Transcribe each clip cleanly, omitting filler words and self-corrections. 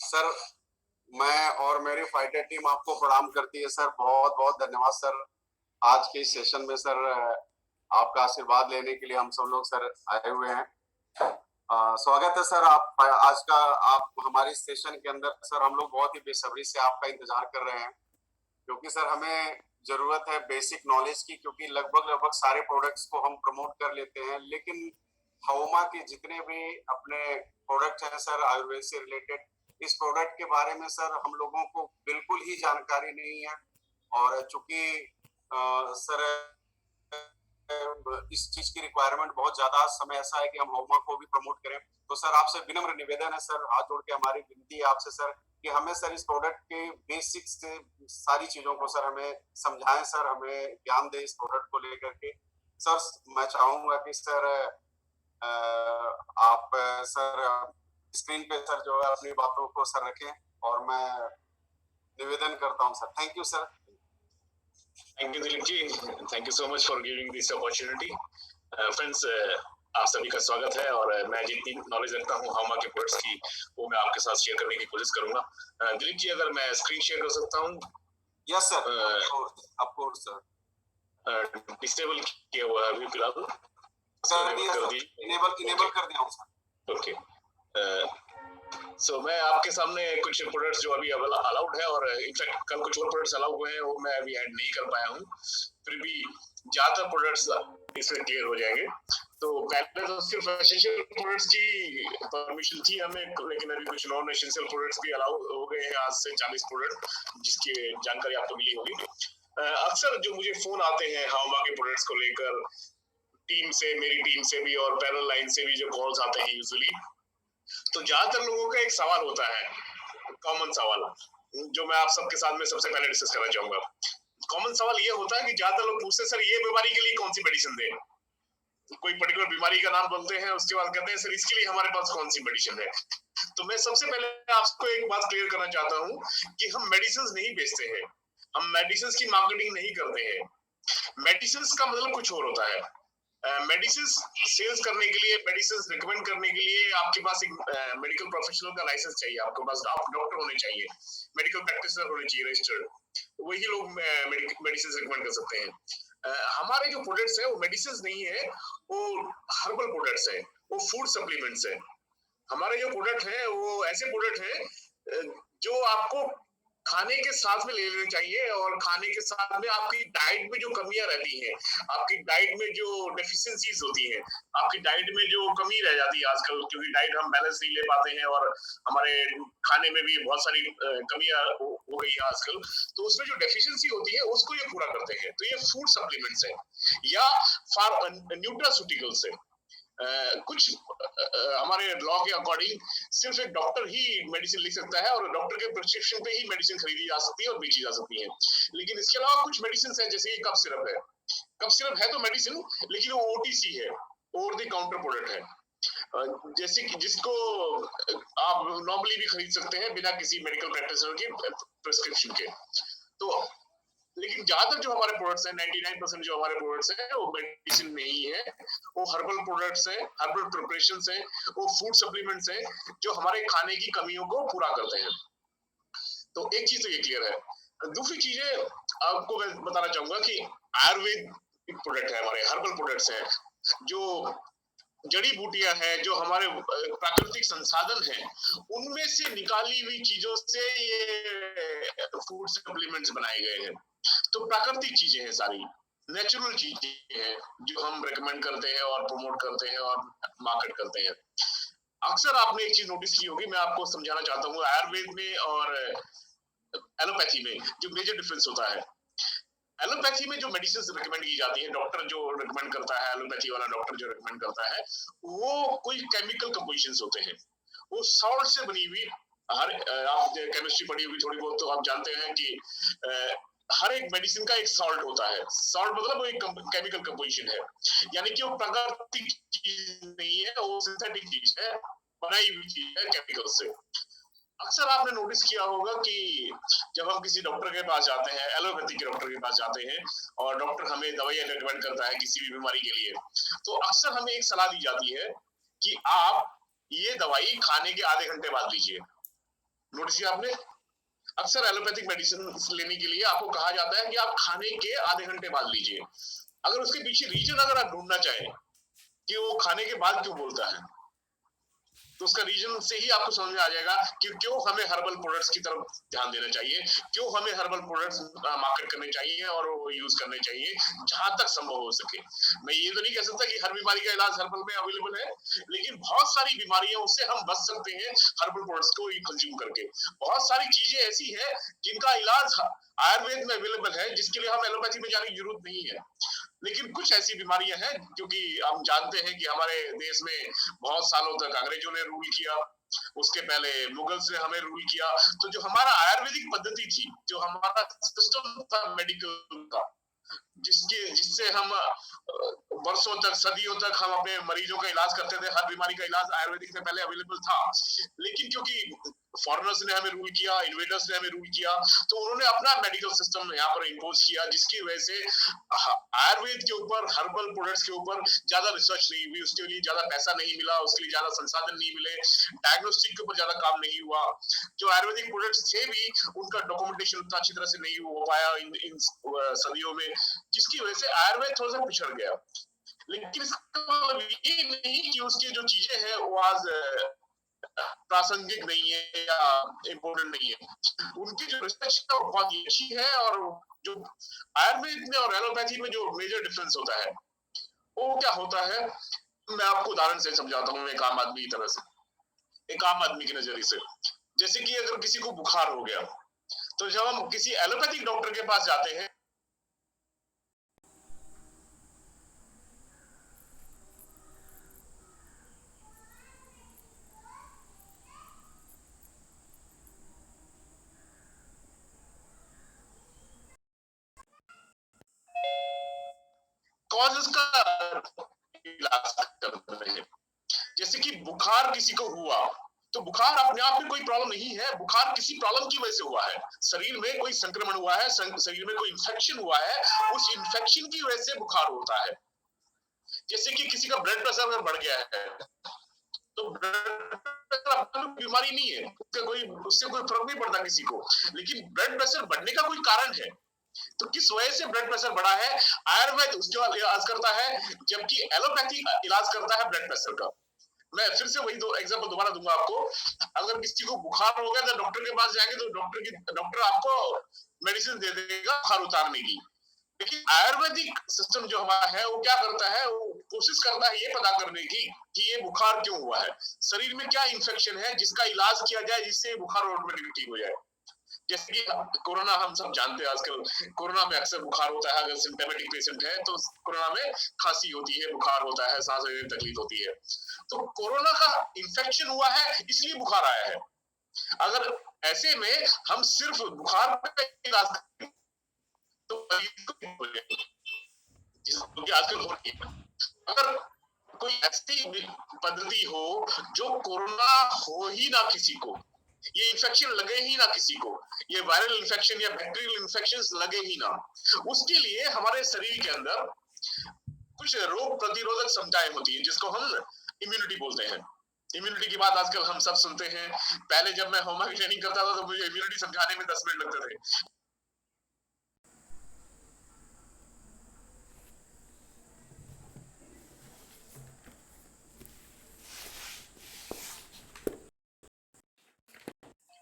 Sir, मैं और मेरी फाइटर टीम आपको प्रणाम करती है सर। बहुत बहुत धन्यवाद सर। आज के इस सेशन में सर आपका आशीर्वाद लेने के लिए हम सब लोग सर आए हुए हैं। स्वागत है सर। आप आज का आप हमारे सेशन के अंदर सर हम लोग बहुत ही बेसब्री से आपका इंतजार कर रहे हैं, क्योंकि सर हमें जरूरत है बेसिक नॉलेज की, क्योंकि लगभग लगभग सारे प्रोडक्ट्स को हम प्रमोट कर लेते हैं, लेकिन हाउमा के जितने भी अपने प्रोडक्ट हैं सर आयुर्वेद से रिलेटेड, इस प्रोडक्ट के बारे में सर हम लोगों को बिल्कुल ही जानकारी नहीं है। और चूंकि सर इस चीज की रिक्वायरमेंट बहुत ज्यादा समय ऐसा है कि हम हाउमा को भी प्रमोट करें, तो सर आपसे विनम्र निवेदन है सर, हाथ जोड़ के हमारी विनती है आपसे सर कि हमें सर इस प्रोडक्ट के बेसिक्स से सारी चीजों को सर हमें समझाएं सर, हमें ज्ञान दे इस प्रोडक्ट को लेकर के। सर मैं चाहूंगा कि सर आप सर स्क्रीन पे सर जो है अपनी बातों को सर रखें, और मैं निवेदन करता हूं sir. Thank you sir. Thank you Dilip ji, thank you so much for giving this opportunity. Friends, आप सभी का स्वागत है और मैं जितनी नॉलेज रखता हूँ हाउमा के प्रोडक्ट्स की वो मैं आपके साथ शेयर करने की कोशिश करूंगा। दिलीप जी, अगर मैं स्क्रीन शेयर कर सकता हूँ? Yes sir, of course sir. Disable किया हुआ है अभी फिलहाल सर, इनेबल कर दिया हूं सर। ओके। सो मैं आपके सामने कुछ प्रोडक्ट्स जो अभी अलाउड है, और इनफैक्ट कल कुछ और प्रोडक्ट्स अलाउ हुए हैं वो मैं अभी ऐड नहीं कर पाया हूँ, फिर भी ज्यादातर प्रोडक्ट्स इसमें क्लियर हो जाएंगे। तो पहले तो सिर्फ एसेंशियल प्रोडक्ट्स की परमिशन थी हमें, लेकिन अभी कुछ नॉन एसेंशियल प्रोडक्ट्स भी अलाउ हो गए हैं, आज से 40 प्रोडक्ट जिसकी जानकारी आपको मिली होगी। अक्सर जो मुझे फोन आते हैं हाउमा के प्रोडक्ट्स को लेकर, टीम से, मेरी टीम से भी और पैरेलल लाइन से भी जो कॉल्स आते हैं यूजुअली, तो ज्यादातर लोगों का एक सवाल होता है, कॉमन सवाल, जो मैं आप सबके साथ में सबसे पहले डिस्कस करना चाहूंगा। कॉमन सवाल ये होता है कि ज्यादातर लोग पूछते हैं, सर ये बीमारी के लिए कौन सी मेडिसिन दें? कोई पर्टिकुलर बीमारी का नाम बोलते हैं, उसके बाद कहते हैं सर इसके लिए हमारे पास कौन सी मेडिसिन है। तो मैं सबसे पहले आपको एक बात क्लियर करना चाहता हूँ कि हम मेडिसिन नहीं बेचते हैं, हम मेडिसिन की मार्केटिंग नहीं करते हैं। मेडिसिन का मतलब कुछ और होता है। मेडिसिन सेल्स करने के लिए, मेडिसिन रिकमेंड करने के लिए आपके पास एक मेडिकल प्रोफेशनल का लाइसेंस चाहिए, आपके पास आप डॉक्टर होने चाहिए, मेडिकल प्रैक्टिशनर होने चाहिए रजिस्टर्ड, वही लोग मेडिसिन रिकमेंड कर सकते हैं। हमारे जो प्रोडक्ट्स है वो मेडिसिन नहीं है, वो हर्बल प्रोडक्ट्स है, वो फूड सप्लीमेंट्स है। हमारे जो प्रोडक्ट है वो ऐसे प्रोडक्ट है जो आपको खाने के साथ में ले लेने चाहिए, और खाने के साथ में आपकी डाइट में जो कमियां रहती हैं, आपकी डाइट में जो डेफिशिएंसीज होती हैं, आपकी डाइट में जो कमी रह जाती है आजकल, क्योंकि डाइट हम बैलेंस नहीं ले पाते हैं और हमारे खाने में भी बहुत सारी कमियां हो गई है आजकल, तो उसमें जो डेफिशिएंसी होती है उसको ये पूरा करते हैं। तो ये फूड सप्लीमेंट्स है या न्यूट्रास्यूटिकल्स है। कुछ हमारे लॉ के अकॉर्डिंग सिर्फ एक डॉक्टर ही मेडिसिन लिख सकता है, और डॉक्टर के प्रिस्क्रिप्शन पे ही मेडिसिन खरीदी जा सकती है और बेची जा सकती है। लेकिन इसके अलावा कुछ मेडिसिन है, जैसे कफ सिरप है। कफ सिरप है तो मेडिसिन, लेकिन वो ओटीसी है, ओवर द काउंटर प्रोडक्ट है, जैसे कि जिसको आप नॉर्मली भी खरीद सकते हैं बिना किसी मेडिकल प्रैक्टिशनर के प्रिस्क्रिप्शन के। तो लेकिन ज्यादातर जो हमारे प्रोडक्ट्स हैं, 99% जो हमारे प्रोडक्ट्स हैं वो मेडिसिन नहीं है, वो हर्बल प्रोडक्ट्स हैं, हर्बल प्रिपरेशंस हैं, वो फूड सप्लीमेंट्स हैं जो हमारे खाने की कमियों को पूरा करते हैं। तो एक चीज तो ये क्लियर है। दूसरी चीजें आपको मैं बताना चाहूंगा कि आयुर्वेद प्रोडक्ट है, हमारे हर्बल प्रोडक्ट्स हैं, जो जड़ी बूटियां हैं, जो हमारे प्राकृतिक संसाधन हैं, उनमें से निकाली हुई चीजों से ये फूड सप्लीमेंट्स बनाए गए हैं। तो प्राकृतिक चीजें हैं, सारी नेचुरल चीजें हैं जो हम रेकमेंड करते हैं और प्रमोट करते हैं और मार्केट करते हैं। अक्सर आपने एक चीज नोटिस की होगी, मैं आपको समझाना चाहता हूँ, आयुर्वेद में और एलोपैथी में जो मेजर डिफरेंस होता है। एलोपैथी में जो मेडिसिन रिकमेंड की जाती है, डॉक्टर जो रिकमेंड करता है, एलोपैथी वाला डॉक्टर जो रिकमेंड करता है, वो कोई केमिकल कंपोजिशंस होते हैं, वो सॉल्ट से बनी हुई, हर आप केमिस्ट्री पढ़ी होगी थोड़ी बहुत, तो आप जानते हैं कि हर एक मेडिसिन का एक सॉल्ट होता है। सॉल्ट मतलब वो एक केमिकल कंपोजिशन है, यानी कि वो प्राकृतिक चीज नहीं है, वो सिंथेटिक चीज है, बनाई हुई चीज है केमिकल से। अक्सर आपने नोटिस किया होगा कि जब हम किसी डॉक्टर के पास जाते हैं, एलोपैथी के डॉक्टर के पास जाते हैं, और डॉक्टर हमें दवाइयां रिकमेंड करता है किसी भी बीमारी के लिए, तो अक्सर हमें एक सलाह दी जाती है कि आप ये दवाई खाने के आधे घंटे बाद लीजिए। नोटिस किया आपने? अक्सर एलोपैथिक मेडिसिन लेने के लिए आपको कहा जाता है कि आप खाने के आधे घंटे बाद लीजिए। अगर उसके पीछे रीजन अगर आप ढूंढना चाहें कि वो खाने के बाद क्यों बोलता है, तो उसका रीजन से ही आपको समझ में आ जाएगा कि क्यों हमें हर्बल प्रोडक्ट्स की तरफ ध्यान देना चाहिए, क्यों हमें हर्बल प्रोडक्ट्स मार्केट करने चाहिए और वो यूज करने चाहिए जहां तक संभव हो सके। मैं ये तो नहीं कह सकता कि हर बीमारी का इलाज हर्बल में अवेलेबल है, लेकिन बहुत सारी बीमारियां उससे हम बच सकते हैं हर्बल प्रोडक्ट्स को कंज्यूम करके। बहुत सारी चीजें ऐसी है जिनका इलाज आयुर्वेद में अवेलेबल है, जिसके लिए हम एलोपैथी में जाने की जरूरत नहीं है। लेकिन कुछ ऐसी बीमारियां हैं, क्योंकि हम जानते हैं कि हमारे देश में बहुत सालों तक अंग्रेजों ने रूल किया, उसके पहले मुगल्स ने हमें रूल किया, तो जो हमारा आयुर्वेदिक पद्धति थी, जो हमारा सिस्टम था मेडिकल का, जिससे हम वर्षों तक सदियों तक हम अपने मरीजों का इलाज करते थे, हर बीमारी का इलाज आयुर्वेदिक में पहले अवेलेबल था। लेकिन क्योंकि फॉरेनर्स ने हमें रूल किया, इन्वेडर्स ने हमें रूल किया, तो उन्होंने अपना मेडिकल सिस्टम यहाँ पर इम्पोज किया, जिसकी वजह से आयुर्वेद के ऊपर, हर्बल प्रोडक्ट्स के ऊपर ज्यादा रिसर्च नहीं हुई, उसके लिए ज्यादा पैसा नहीं मिला, उसके लिए ज्यादा संसाधन नहीं मिले, डायग्नोस्टिक के ऊपर ज्यादा काम नहीं हुआ। जो आयुर्वेदिक प्रोडक्ट्स थे भी, उनका डॉक्यूमेंटेशन उतना अच्छी तरह से नहीं हो पाया इन सदियों में, जिसकी वजह से आयुर्वेद थोड़ा सा पिछड़ गया। लेकिन इसका मतलब ये नहीं कि उसकी जो चीजें हैं वो आज प्रासंगिक नहीं है या इम्पोर्टेंट नहीं है। उनकी जो रिसर्च है वो बहुत ही अच्छी है, और जो आयुर्वेद में और एलोपैथी में जो मेजर डिफरेंस होता है वो क्या होता है, मैं आपको उदाहरण से समझाता हूँ, एक आम आदमी की तरह से, एक आम आदमी के नजरिए से। जैसे कि अगर किसी को बुखार हो गया, तो जब हम किसी एलोपैथिक डॉक्टर के पास जाते हैं, कॉजेस का इलाज कर रहे हैं। जैसे कि बुखार किसी को हुआ, तो बुखार अपने आप में कोई प्रॉब्लम नहीं है, बुखार किसी प्रॉब्लम की वजह से हुआ है, शरीर में कोई संक्रमण हुआ है, शरीर में कोई इंफेक्शन हुआ है, उस इंफेक्शन की वजह से बुखार होता है। जैसे कि किसी का ब्लड प्रेशर अगर बढ़ गया है, तो ब्लड प्रेशर बीमारी नहीं है, उससे कोई फर्क नहीं पड़ता किसी को, लेकिन ब्लड प्रेशर बढ़ने का कोई कारण है। तो किस वजह से ब्लड प्रेशर बढ़ा है, आयुर्वेद उसके इलाज करता है, जबकि एलोपैथी इलाज करता है ब्लड प्रेशर का। मैं फिर से वही दो एग्जांपल दोबारा दूंगा आपको। अगर किसी को बुखार हो गया तो डॉक्टर के पास जाएंगे, तो डॉक्टर आपको मेडिसिन दे देगा बुखार उतारने की। लेकिन आयुर्वेदिक सिस्टम जो हमारा है वो क्या करता है, वो कोशिश करता है ये पता करने की कि ये बुखार क्यों हुआ है, शरीर में क्या इंफेक्शन है जिसका इलाज किया जाए, जिससे बुखार ऑटोमेटिक ठीक हो जाए। जैसे कि कोरोना हम सब जानते हैं, आजकल कोरोना में अक्सर बुखार होता है, अगर सिम्टोमेटिक पेशेंट है तो कोरोना में खांसी होती है, बुखार होता है, सांस लेने में तकलीफ होती है। तो कोरोना का इंफेक्शन हुआ है इसलिए बुखार आया है। अगर ऐसे में हम सिर्फ बुखार का इलाज करें तो आजकल हो रही है। अगर कोई ऐसी पद्धति हो जो कोरोना हो ही ना किसी को, ये इन्फेक्शन लगे ही ना किसी को, ये वायरल इन्फेक्शन या बैक्टीरियल इन्फेक्शन लगे ही ना, उसके लिए हमारे शरीर के अंदर कुछ रोग प्रतिरोधक क्षमताएं होती है, जिसको हम इम्यूनिटी बोलते हैं। इम्यूनिटी की बात आजकल हम सब सुनते हैं। पहले जब मैं होमा की ट्रेनिंग करता था तो मुझे इम्यूनिटी समझाने में 10 मिनट लगते थे।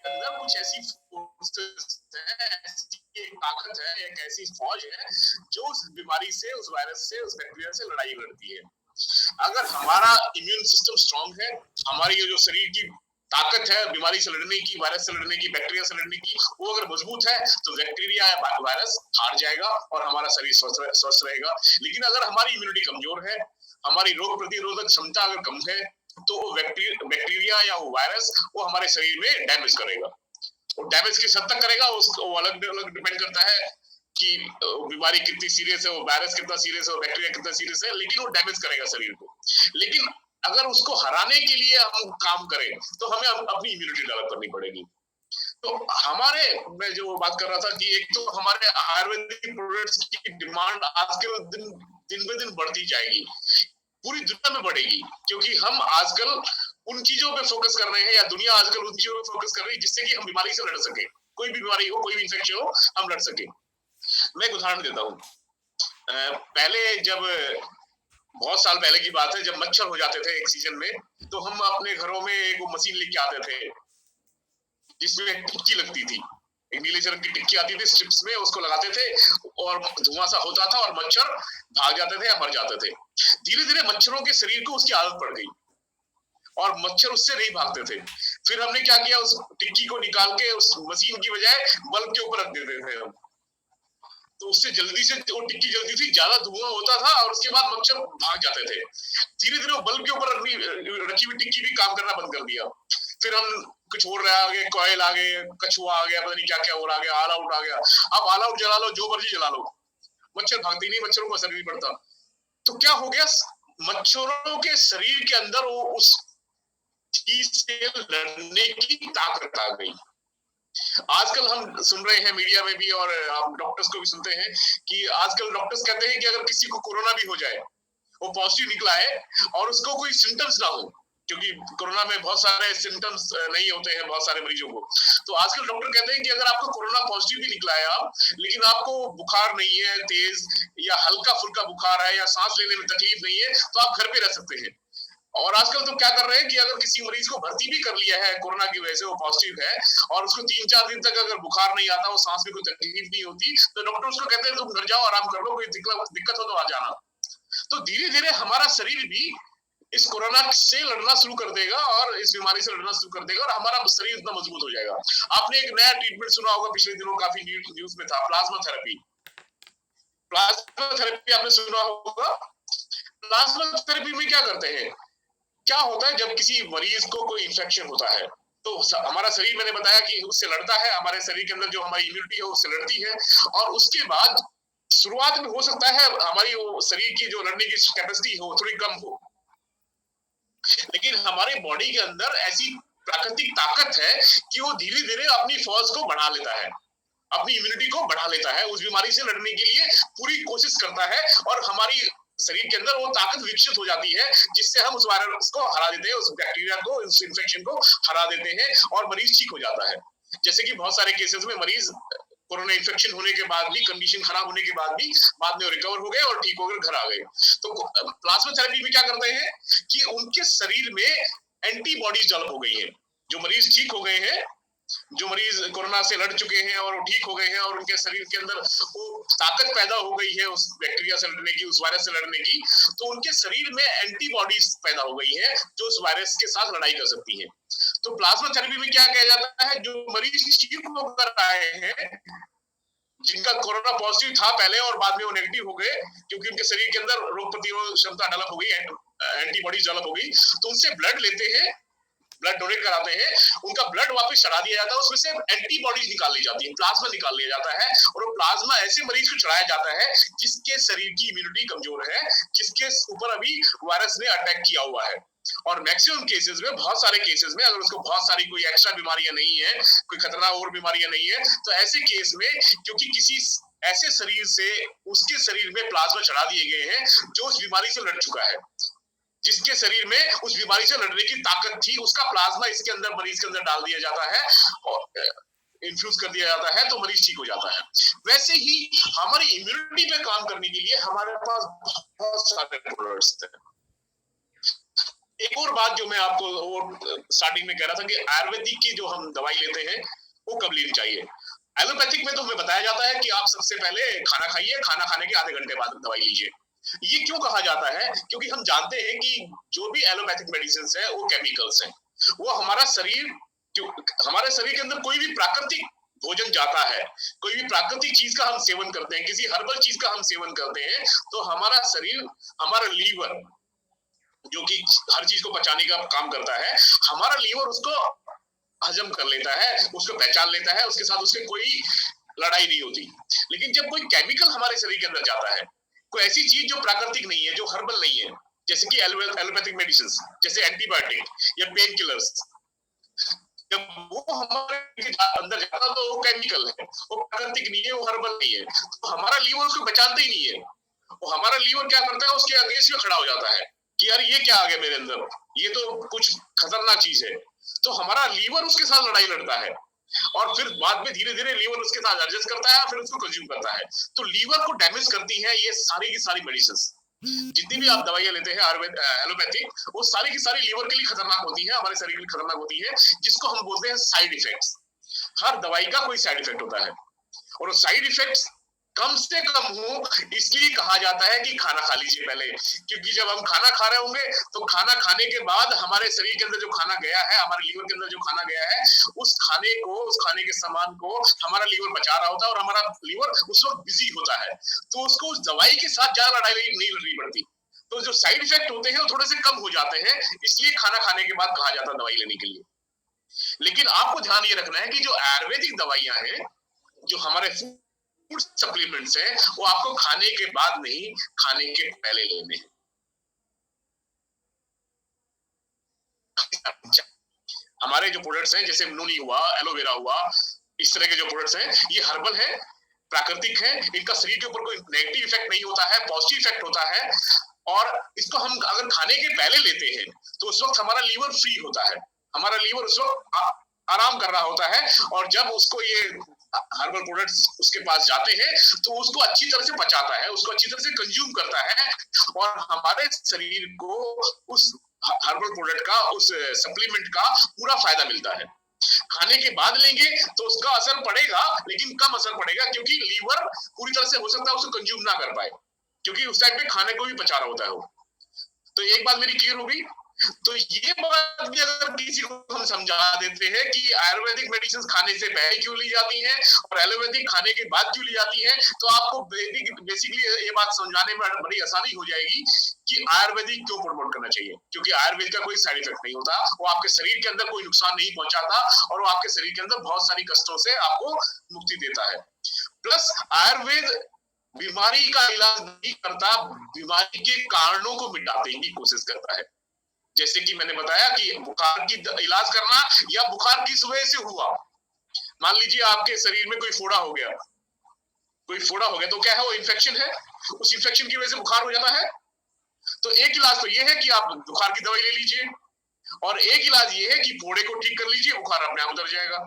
अंदर कुछ ऐसी फोर्सेस है, ऐसी एक ताकत है, एक ऐसी फौज है जो उस बीमारी से, उस वायरस से, उस बैक्टीरिया से लड़ाई लड़ती है। अगर हमारा इम्यून सिस्टम स्ट्रांग है, हमारी ये जो शरीर की ताकत है बीमारी से लड़ने की, वायरस से लड़ने की, बैक्टीरिया से लड़ने की, वो अगर मजबूत है तो बैक्टीरिया या वायरस हार जाएगा और हमारा शरीर स्वस्थ रहेगा। लेकिन अगर हमारी इम्यूनिटी कमजोर है, हमारी रोग प्रतिरोधक क्षमता अगर कम है, तो वो बैक्टीरिया या वो वायरस वो हमारे शरीर में डैमेज करेगा। और डैमेज किस हद तक करेगा उसको अलग अलग डिपेंड करता है कि बीमारी कितनी सीरियस है, वो वायरस कितना सीरियस है, वो बैक्टीरिया कितना सीरियस है, लेकिन वो डैमेज करेगा शरीर को। लेकिन अगर उसको हराने के लिए हम काम करें तो हमें अपनी इम्यूनिटी डेवलप करनी पड़ेगी। तो हमारे, मैं जो बात कर रहा था कि एक तो हमारे आयुर्वेदिक प्रोडक्ट्स की डिमांड आज के दिन पे दिन बढ़ती जाएगी, पूरी दुनिया में बढ़ेगी, क्योंकि हम आजकल उन चीजों पे फोकस कर रहे हैं, या दुनिया आजकल उन चीजों पे फोकस कर रही है जिससे कि हम बीमारी से लड़ सके, कोई भी बीमारी हो, कोई भी इन्फेक्शन हो, हम लड़ सके। मैं एक उदाहरण देता हूँ। पहले जब बहुत साल पहले की बात है, जब मच्छर हो जाते थे एक सीजन में, तो हम अपने घरों में एक मशीन लेके आते थे जिसमें एक टिक्की लगती थी, एक नीले रंग की टिक्की आती थी स्ट्रिप्स में, उसको लगाते थे और धुआं सा होता था और मच्छर भाग जाते थे या मर जाते थे। धीरे धीरे मच्छरों के शरीर को उसकी आदत पड़ गई और मच्छर उससे नहीं भागते थे। फिर हमने क्या किया, उस टिक्की को निकाल के उस मशीन की बजाय बल्ब के ऊपर रख देते थे हम, तो उससे जल्दी से वो टिक्की जल्दी थी, ज्यादा धुआं होता था और उसके बाद मच्छर भाग जाते थे। धीरे धीरे वो बल्ब के ऊपर रखी हुई टिक्की भी काम करना बंद कर दिया। फिर हम कुछ और आ गए, कॉयल आ गए, कछुआ आ गया, पता नहीं क्या क्या और आ गया, ऑल आउट आ गया। अब ऑल आउट जला लो, जो मर्जी जला लो, मच्छर भागते नहीं, मच्छरों को असर नहीं पड़ता। तो क्या हो गया, मच्छरों के शरीर के अंदर वो उस चीज से लड़ने की ताकत आ गई। आजकल हम सुन रहे हैं मीडिया में भी और आप डॉक्टर्स को भी सुनते हैं कि आजकल डॉक्टर्स कहते हैं कि अगर किसी को कोरोना भी हो जाए, वो पॉजिटिव निकला है और उसको कोई सिम्टम्स ना हो, क्योंकि कोरोना में बहुत सारे सिम्टम्स नहीं होते हैं बहुत सारे मरीजों को, तो आजकल डॉक्टर कहते हैं कि अगर आपको कोरोना पॉजिटिव भी निकला है आप, लेकिन आपको बुखार नहीं है तेज, या हल्का फुल्का बुखार है, या सांस लेने में तकलीफ नहीं है, तो आप घर पे रह सकते हैं। और आजकल तो क्या कर रहे हैं कि अगर किसी मरीज को भर्ती भी कर लिया है कोरोना की वजह से, वो पॉजिटिव है और उसको 3-4 दिन तक अगर बुखार नहीं आता, वो सांस में कोई तकलीफ नहीं होती, तो डॉक्टर उसको कहते हैं तुम घर जाओ, आराम कर लो, कोई दिक्कत हो तो आ जाना। तो धीरे धीरे हमारा शरीर भी इस कोरोना से लड़ना शुरू कर देगा और इस बीमारी से लड़ना शुरू कर देगा और हमारा शरीर इतना मजबूत हो जाएगा। आपने एक नया ट्रीटमेंट सुना होगा, पिछले दिनों काफी न्यूज में था, प्लाज्मा थेरेपी। प्लाज्मा थेरेपी आपने सुना होगा। प्लाज्मा थेरेपी में क्या करते हैं, क्या होता है, जब किसी मरीज को कोई इंफेक्शन होता है तो हमारा शरीर, मैंने बताया कि उससे लड़ता है, हमारे शरीर के अंदर जो हमारी इम्यूनिटी है उससे लड़ती है, और उसके बाद शुरुआत में हो सकता है हमारी वो शरीर की जो लड़ने की कैपेसिटी हो थोड़ी कम हो, लेकिन हमारे बॉडी के अंदर ऐसी प्राकृतिक ताकत है कि वो धीरे धीरे अपनी फौज को बढ़ा लेता है, अपनी इम्यूनिटी को बढ़ा लेता है, उस बीमारी से लड़ने के लिए पूरी कोशिश करता है और हमारी शरीर के अंदर वो ताकत विकसित हो जाती है, जिससे हम उस वायरस को हरा देते हैं, उस बैक्टीरिया को, उस इन्फेक्शन को हरा देते हैं और मरीज ठीक हो जाता है। जैसे कि बहुत सारे केसेस में मरीज कोरोना इन्फेक्शन होने के बाद भी, कंडीशन खराब होने के बाद भी, बाद में रिकवर हो गए और ठीक होकर घर आ गए। तो प्लाज्मा थेरेपी में क्या करते हैं कि उनके शरीर में एंटीबॉडीज डेवलप हो गई है, जो मरीज ठीक हो गए हैं, जो मरीज कोरोना से लड़ चुके हैं और वो ठीक हो गए हैं और उनके शरीर के अंदर वो ताकत पैदा हो गई है उस बैक्टीरिया से लड़ने की, उस वायरस से लड़ने की, तो उनके शरीर में एंटीबॉडीज पैदा हो गई है जो उस वायरस के साथ लड़ाई कर सकती है। तो प्लाज्मा थेरेपी में क्या किया जाता है, जो मरीज ठीक होकर आए हैं, जिनका कोरोना पॉजिटिव था पहले और बाद में वो नेगेटिव हो गए क्योंकि उनके शरीर के अंदर रोग प्रतिरोध क्षमता डेवलप हो गई, एंटीबॉडीज डेवलप हो गई, तो उनसे ब्लड लेते हैं, ब्लड डोनेट कराते हैं, उनका ब्लड वापस चढ़ा दिया जाता है, उसमें से एंटीबॉडीज निकाल ली जाती है, प्लाज्मा निकाल लिया जाता है, और वो प्लाज्मा ऐसे मरीज को चढ़ाया जाता है जिसके शरीर की इम्यूनिटी कमजोर है, जिसके ऊपर अभी वायरस ने अटैक किया हुआ है। और मैक्सिमम केसेस में, बहुत सारे केसेस में, अगर उसको बहुत सारी कोई एक्स्ट्रा बीमारियां नहीं है, कोई खतरनाक और बीमारियां नहीं है, तो ऐसे केस में क्योंकि किसी ऐसे शरीर से उसके शरीर में प्लाज्मा चढ़ा दिए गए हैं जो उस बीमारी से लड़ चुका है, जिसके शरीर में उस बीमारी से लड़ने की ताकत थी, उसका प्लाज्मा इसके अंदर, मरीज के अंदर डाल दिया जाता है और इन्फ्यूज कर दिया जाता है, तो मरीज ठीक हो जाता है। वैसे ही हमारी इम्यूनिटी पे काम करने के लिए हमारे पास बहुत सारे प्रोडक्ट्स हैं। एक और बात जो मैं आपको स्टार्टिंग में कह रहा था कि आयुर्वेदिक की जो हम दवाई लेते हैं वो कब लेनी चाहिए। एलोपैथिक में तो हमें बताया जाता है कि आप सबसे पहले खाना खाइए, खाना खाने के आधे घंटे बाद दवाई लीजिए। ये क्यों कहा जाता है, क्योंकि हम जानते हैं कि जो भी एलोपैथिक मेडिसिन है वो केमिकल्स हैं, वो हमारे शरीर के अंदर कोई भी प्राकृतिक भोजन जाता है, कोई भी प्राकृतिक चीज का हम सेवन करते हैं, किसी हर्बल चीज का हम सेवन करते हैं, तो हमारा शरीर, हमारा लीवर जो कि हर चीज को पचाने का काम करता है, हमारा लीवर उसको हजम कर लेता है, उसको पहचान लेता है, उसके साथ उसके कोई लड़ाई नहीं होती। लेकिन जब कोई केमिकल हमारे शरीर के अंदर जाता है, कोई ऐसी चीज जो प्राकृतिक नहीं है, जो हर्बल नहीं है, जैसे कि एलोपैथिक मेडिसिन, जैसे एंटीबायोटिक या पेन किलर्स, जब वो हमारे अंदर जाता है तो वो केमिकल है, वो प्राकृतिक नहीं है, वो हर्बल नहीं है, तो हमारा लीवर उसको पहचानता ही नहीं है। वो हमारा लीवर क्या करता है, उसके अगेंस्ट में खड़ा हो जाता है, कि यार ये क्या आ गया मेरे अंदर, ये तो कुछ खतरनाक चीज है, तो हमारा लीवर उसके साथ लड़ाई लड़ता है और फिर बाद में धीरे धीरे लीवर उसके साथ एडजस्ट करता है, फिर उसको कंज्यूम करता है। तो लीवर को डैमेज करती है ये सारी की सारी मेडिसिन, जितनी भी आप दवाइयां लेते हैं आयुर्वेद एलोपैथी, वो सारी की सारी लीवर के लिए खतरनाक होती है, हमारे शरीर के लिए खतरनाक होती है, जिसको हम बोलते हैं साइड इफेक्ट्स। हर दवाई का कोई साइड इफेक्ट होता है और साइड इफेक्ट्स कम से कम हो इसलिए कहा जाता है कि खाना खा लीजिए पहले, क्योंकि जब हम खाना खा रहे होंगे तो खाना खाने के बाद हमारे शरीर के अंदर जो खाना गया है, हमारे लीवर के अंदर जो खाना गया है, उस खाने को, उस खाने के सामान को हमारा लीवर बचा रहा होता है और हमारा लीवर उस वक्त बिजी होता है, तो उसको उस दवाई के साथ ज्यादा लड़ाई नहीं लड़नी पड़ती। तो जो साइड इफेक्ट होते हैं वो थोड़े से कम हो जाते हैं, इसलिए खाना खाने के बाद कहा जाता है दवाई लेने के लिए। लेकिन आपको ध्यान ये रखना है कि जो आयुर्वेदिक दवाइयां हैं, जो हमारे फूड सप्लीमेंट्स हैं, वो आपको खाने के बाद नहीं, खाने के पहले लेने हैं। हमारे जो प्रोडक्ट्स हैं जैसे नोनी हुआ, एलोवेरा हुआ, इस तरह के जो प्रोडक्ट्स हैं ये हर्बल है, प्राकृतिक है, इनका शरीर के ऊपर कोई नेगेटिव इफेक्ट नहीं होता है, पॉजिटिव इफेक्ट होता है। और इसको हम अगर खाने के पहले लेते हैं तो उस वक्त हमारा लीवर फ्री होता है, हमारा लीवर उस वक्त आराम कर रहा होता है, और जब उसको ये हर्बल प्रोडक्ट्स उसके पास जाते हैं तो उसको अच्छी तरह से पचाता है, उसको अच्छी तरह से कंज्यूम करता है और हमारे शरीर को उस हर्बल प्रोडक्ट का, उस सप्लीमेंट का पूरा फायदा मिलता है। खाने के बाद लेंगे तो उसका असर पड़ेगा, लेकिन कम असर पड़ेगा, क्योंकि लीवर पूरी तरह से हो सकता है उसको कंज्यूम ना कर पाए, क्योंकि उस टाइम पे खाने को भी पचा रहा होता है वो। तो एक बात मेरी क्लियर हो गई। तो ये बात भी अगर किसी को हम समझा देते हैं कि आयुर्वेदिक मेडिसिन खाने से पहले क्यों ली जाती हैं और एलोपैथिक खाने के बाद क्यों ली जाती हैं, तो आपको बेसिकली ये बात समझाने में बड़ी आसानी हो जाएगी कि आयुर्वेदिक क्यों प्रमोट करना चाहिए। क्योंकि आयुर्वेद का कोई साइड इफेक्ट नहीं होता, वो आपके शरीर के अंदर कोई नुकसान नहीं पहुंचाता और वो आपके शरीर के अंदर बहुत सारी कष्टों से आपको मुक्ति देता है। प्लस आयुर्वेद बीमारी का इलाज नहीं करता, बीमारी के कारणों को मिटाने की कोशिश करता है। जैसे कि मैंने बताया कि बुखार की इलाज करना, या बुखार किस वजह से हुआ, मान लीजिए आपके शरीर में कोई फोड़ा हो गया, तो क्या है, वो इन्फेक्शन है, उस इन्फेक्शन की वजह से बुखार हो जाता है। तो एक इलाज तो ये है कि आप बुखार की दवाई ले लीजिए, और एक इलाज ये है कि फोड़े को ठीक कर लीजिए, बुखार अपने आप उतर जाएगा।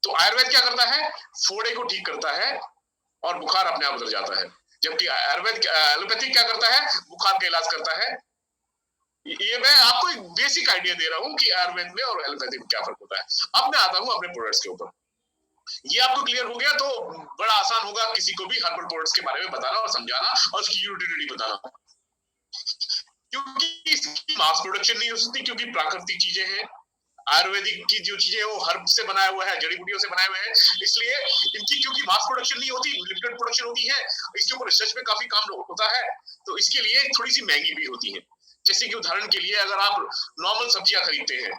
तो आयुर्वेद क्या करता है, फोड़े को ठीक करता है और बुखार अपने आप उतर जाता है, जबकि आयुर्वेद एलोपैथिक क्या करता है, बुखार का इलाज करता है। ये मैं आपको एक बेसिक आइडिया दे रहा हूँ कि आयुर्वेद में और एलोपैथी में क्या फर्क होता है। अब मैं आता हूँ अपने प्रोडक्ट्स के ऊपर। ये आपको क्लियर हो गया तो बड़ा आसान होगा किसी को भी हर्बल प्रोडक्ट्स के बारे में बताना और समझाना और उसकी यूटिलिटी बताना, क्योंकि इसकी मास प्रोडक्शन नहीं हो सकती, क्योंकि प्राकृतिक चीजें हैं। आयुर्वेदिक की जो चीजें वो हर्ब से बनाया हुआ है, जड़ी बूटियों से बनाए हुए हैं, इसलिए इनकी क्योंकि मास प्रोडक्शन नहीं होती, लिमिटेड प्रोडक्शन होती है, इसके ऊपर रिसर्च में काफी काम होता है, तो इसके लिए थोड़ी सी महंगी भी होती है। जैसे कि उदाहरण के लिए अगर आप नॉर्मल सब्जियां खरीदते हैं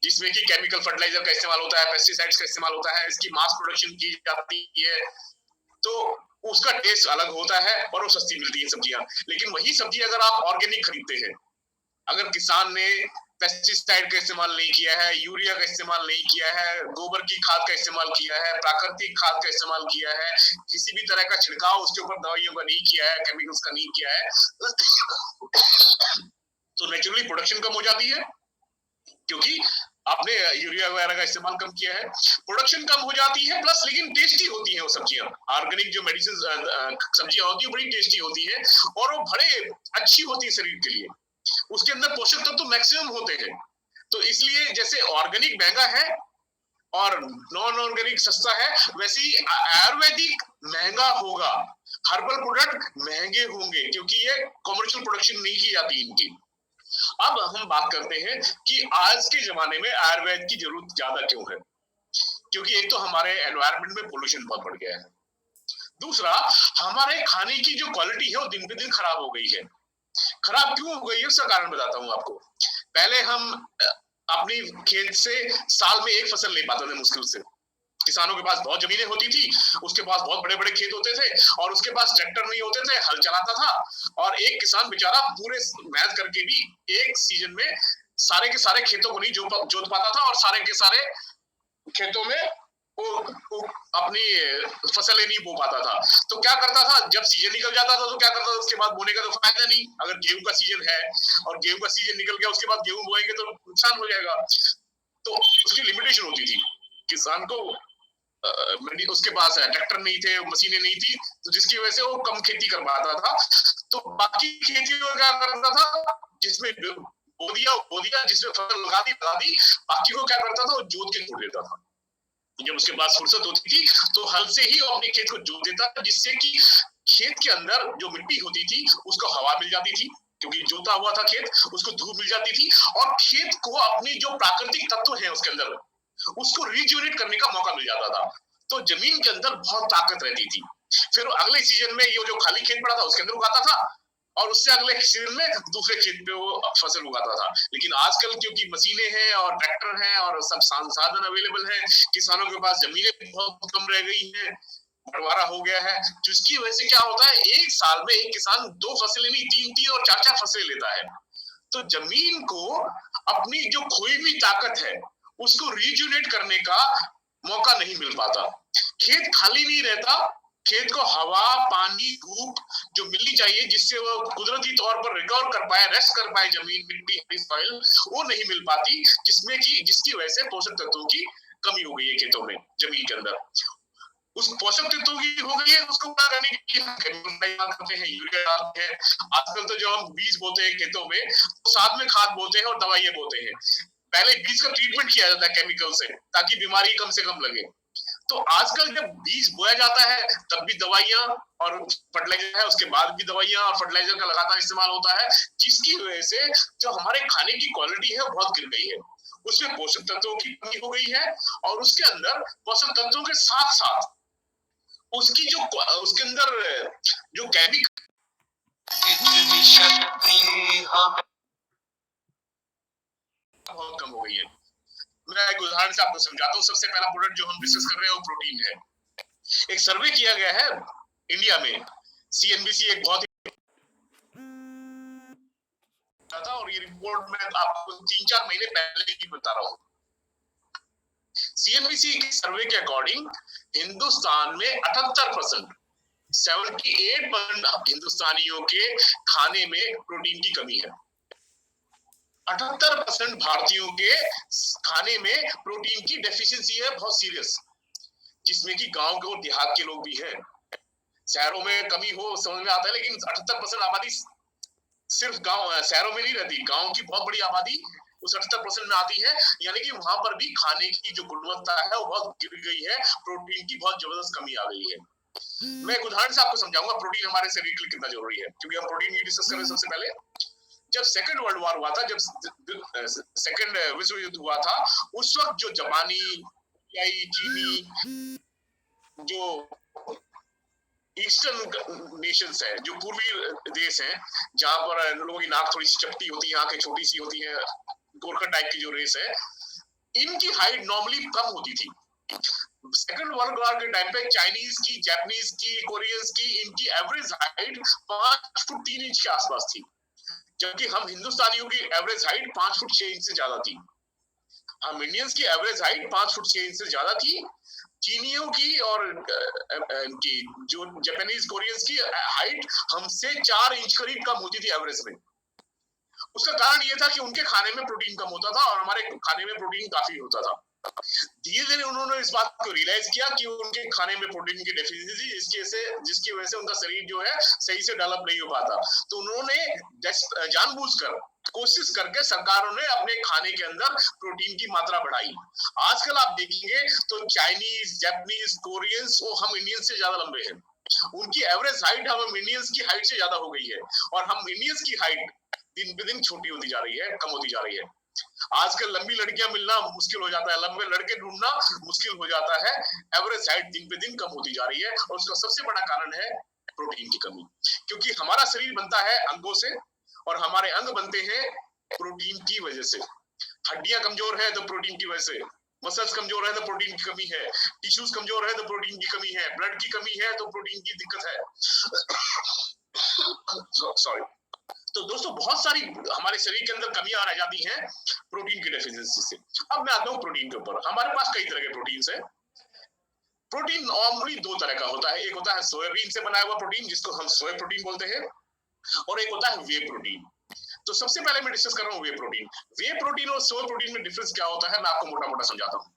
जिसमें कि केमिकल फर्टिलाइजर का इस्तेमाल होता है, पेस्टिसाइड्स का इस्तेमाल होता है, इसकी मास प्रोडक्शन की जाती है, तो उसका टेस्ट अलग होता है और वो सस्ती मिलती है सब्जियां। लेकिन वही सब्जी अगर आप ऑर्गेनिक खरीदते हैं, अगर किसान ने पेस्टिसाइड का इस्तेमाल नहीं किया है, यूरिया का इस्तेमाल नहीं किया है, गोबर की खाद का इस्तेमाल किया है, प्राकृतिक खाद का इस्तेमाल किया है, किसी भी तरह का छिड़काव उसके ऊपर दवाइयों का नहीं किया है, केमिकल्स का नहीं किया है, तो नेचुरली प्रोडक्शन कम हो जाती है, क्योंकि आपने यूरिया वगैरह का इस्तेमाल कम किया है, प्रोडक्शन कम हो जाती है। प्लस लेकिन टेस्टी होती है वो सब्जियां, ऑर्गेनिक जो मेडिसिन सब्जियां होती है बड़ी टेस्टी होती है और वो बड़े अच्छी होती है शरीर के लिए, उसके अंदर पोषक तत्व तो मैक्सिमम होते हैं। तो इसलिए जैसे ऑर्गेनिक महंगा है और नॉन ऑर्गेनिक सस्ता है, वैसे ही आयुर्वेदिक महंगा होगा, हर्बल प्रोडक्ट महंगे होंगे, क्योंकि ये कमर्शियल प्रोडक्शन नहीं की जाती इनकी। अब हम बात करते हैं कि आज के जमाने में आयुर्वेद की जरूरत ज्यादा क्यों है, क्योंकि एक तो हमारे एनवायरनमेंट में पोल्यूशन बहुत बढ़ गया है, दूसरा हमारे खाने की जो क्वालिटी है वो दिन पे दिन खराब हो गई है। खराब क्यों हो गई है उसका कारण बताता हूँ आपको। पहले हम अपनी खेत से साल में एक फसल ले पाते थे मुश्किल से, किसानों के पास बहुत जमीनें होती थी, उसके पास बहुत बड़े बड़े खेत होते थे और उसके पास ट्रैक्टर नहीं होते थे, हल चलाता था, और एक किसान बेचारा पूरे मेहनत करके भी एक सीजन में सारे के सारे खेतों को नहीं जोत पाता था और सारे के सारे खेतों में वो अपनी फसलें नहीं बो पाता था। तो क्या करता था, जब सीजन निकल जाता था तो क्या करता था, उसके बाद बोने का तो फायदा नहीं। अगर गेहूं का सीजन है और गेहूं का सीजन निकल गया, उसके बाद गेहूं बोएंगे तो नुकसान हो जाएगा। तो उसकी लिमिटेशन होती थी। किसान को उसके पास ट्रैक्टर नहीं थे, मशीनें नहीं थी, तो जिसकी वजह से वो कम खेती कर पाता था। तो बाकी खेती में क्या करता था, जिसमें बो दिया, जिसमें फसल लगा दी, बाकी को क्या करता था, वो जोत के छोड़ देता था। जब उसके पास फुर्सत होती थी तो हल से ही वो अपने खेत को जोत देता था, जिससे कि खेत के अंदर जो मिट्टी होती थी उसको हवा मिल जाती थी, क्योंकि जोता हुआ था खेत, उसको धूप मिल जाती थी, और खेत को अपनी जो प्राकृतिक तत्व है उसके अंदर उसको रिज्यूनेट करने का मौका मिल जाता था। तो जमीन के अंदर बहुत ताकत रहती थी। फिर अगले सीजन में ये जो खाली खेत पड़ा था उसके अंदर उगाता था, और उससे अगले सीजन में दूसरे खेत पे वो फसल उगाता था। लेकिन आजकल क्योंकि मशीनें हैं और ट्रैक्टर हैं और सब संसाधन अवेलेबल है, किसानों के पास जमीनें बहुत कम रह गई हैं, बंटवारा हो गया है, जिसकी वजह से क्या होता है, एक साल में एक किसान 2 फसलें नहीं, 3-3 और 4-4 फसलें लेता है। तो जमीन को अपनी जो खोई हुई ताकत है उसको रिजुनेट करने का मौका नहीं मिल पाता। खेत खाली नहीं रहता, खेत को हवा, पानी, धूप जो मिलनी चाहिए जिससे वो कुदरती तौर पर रिकवर कर पाए, रेस्ट कर पाए, जमीन, मिट्टी, सॉइल, वो नहीं मिल पाती, जिसकी वजह से पोषक तत्वों की कमी हो गई है खेतों में, जमीन के अंदर। उस पोषक तत्वों की हो गई है, उसको पूरा करने के लिए हम केमिकल करते हैं, यूरिया डालते हैं। आजकल तो जो हम बीज बोते हैं खेतों में, तो साथ में खाद बोते हैं और दवाइयां बोते हैं। पहले बीज का ट्रीटमेंट किया जाता है केमिकल से, ताकि बीमारी कम से कम लगे। तो आजकल जब बीज बोया जाता है तब भी दवाइयां और फर्टिलाइजर है, उसके बाद भी दवाइयां और फर्टिलाइजर का लगातार इस्तेमाल होता है, जिसकी वजह से जो हमारे खाने की क्वालिटी है बहुत गिर गई है। उसमें पोषक तत्वों की कमी हो गई है, और उसके अंदर पोषक तत्वों के साथ साथ उसके अंदर जो केमिकल बहुत कम हो गई है। मैं एक उदाहरण से आपको समझाता हूँ। सबसे पहला प्रोडक्ट जो हम डिस्कस कर रहे हैं वो प्रोटीन है। एक सर्वे किया गया है इंडिया में, सीएनबीसी एक बहुत था, और ये रिपोर्ट मैं आपको 3-4 महीने पहले की बता रहा हूँ। सीएनबीसी के सर्वे के अकॉर्डिंग हिंदुस्तान में 78% 78% हिंदुस्तानियों के खाने में प्रोटीन की कमी है। 78% भारतीयों के खाने में प्रोटीन की डेफिशिएंसी है, बहुत सीरियस, जिसमें कि गांव के और देहात के लोग भी हैं। शहरों में कमी हो समझ में आता है, लेकिन 78% आबादी सिर्फ शहरों में नहीं रहती, गांव की बहुत बड़ी आबादी उस 78% में आती है, यानी कि वहां पर भी खाने की जो गुणवत्ता है वो बहुत गिर गई है, प्रोटीन की बहुत जबरदस्त कमी आ गई है। मैं एक उदाहरण से आपको समझाऊंगा प्रोटीन हमारे शरीर के लिए कितना जरूरी है, क्योंकि हम प्रोटीन की डिस्कस करें। सबसे पहले जब सेकंड वर्ल्ड वॉर हुआ था, जब सेकंड विश्व युद्ध हुआ था, उस वक्त जो जापानी, चीनी, जो ईस्टर्न नेशंस है, जो पूर्वी देश हैं, जहां पर लोगों की नाक थोड़ी सी चपटी होती है, आंखें छोटी सी होती है, गोरखा टाइप की जो रेस है, इनकी हाइट नॉर्मली कम होती थी। सेकंड वर्ल्ड वॉर के टाइम पे चाइनीज की, जापानीज की, कोरियंस की, इनकी एवरेज हाइट 5 फुट 3 इंच के आसपास थी, जबकि हम हिंदुस्तानियों की एवरेज हाइट 5 फुट 6 इंच से ज्यादा थी। हम इंडियंस की एवरेज हाइट 5 फुट 6 इंच से ज्यादा थी। चीनियों की और की जो जापानीज, कोरियंस की हाइट हमसे 4 इंच करीब कम होती थी एवरेज में। उसका कारण ये था कि उनके खाने में प्रोटीन कम होता था और हमारे खाने में प्रोटीन काफी होता था। धीरे धीरे उन्होंने इस बात को रियलाइज किया कि उनके खाने में प्रोटीन की डेफिशिएंसी, जिसकी वजह से उनका शरीर जो है सही से डेवलप नहीं हो पाता। तो उन्होंने जानबूझकर कोशिश करके सरकारों ने अपने खाने के अंदर प्रोटीन की मात्रा बढ़ाई। आजकल आप देखेंगे तो चाइनीज, जापानीज, कोरियंस वो हम इंडियंस से ज्यादा लंबे हैं। उनकी एवरेज हाइट हम इंडियंस की हाइट से ज्यादा हो गई है, और हम इंडियंस की हाइट दिन पे दिन छोटी होती जा रही है, कम होती जा रही है। आजकल लंबी लड़कियां मिलना मुश्किल हो जाता है, लंबे लड़के ढूंढना मुश्किल हो जाता है। एवरेज हाइट दिन पे दिन कम होती जा रही है, और उसका सबसे बड़ा कारण है प्रोटीन की कमी। क्योंकि हमारा शरीर बनता है अंगों से, और हमारे अंग बनते हैं प्रोटीन की वजह से। हड्डियां कमजोर है तो प्रोटीन की वजह से, मसल्स कमजोर है तो प्रोटीन की कमी है, टिश्यूज कमजोर है तो प्रोटीन की कमी है, ब्लड की कमी है तो प्रोटीन की दिक्कत है। सॉरी। तो दोस्तों बहुत सारी हमारे शरीर के अंदर कमियां रह जाती हैं प्रोटीन की डेफिशिएंसी से। अब मैं आता हूँ प्रोटीन के ऊपर। हमारे पास कई तरह के प्रोटीन्स हैं। प्रोटीन नॉर्मली दो तरह का होता है, एक होता है सोयाबीन से बनाया हुआ प्रोटीन जिसको हम सोया प्रोटीन बोलते हैं, और एक होता है वे प्रोटीन। तो सबसे पहले मैं डिस्कस कर रहा हूँ वे प्रोटीन। वे प्रोटीन और सोया प्रोटीन में डिफरेंस क्या होता है मैं आपको मोटा मोटा समझाता हूँ।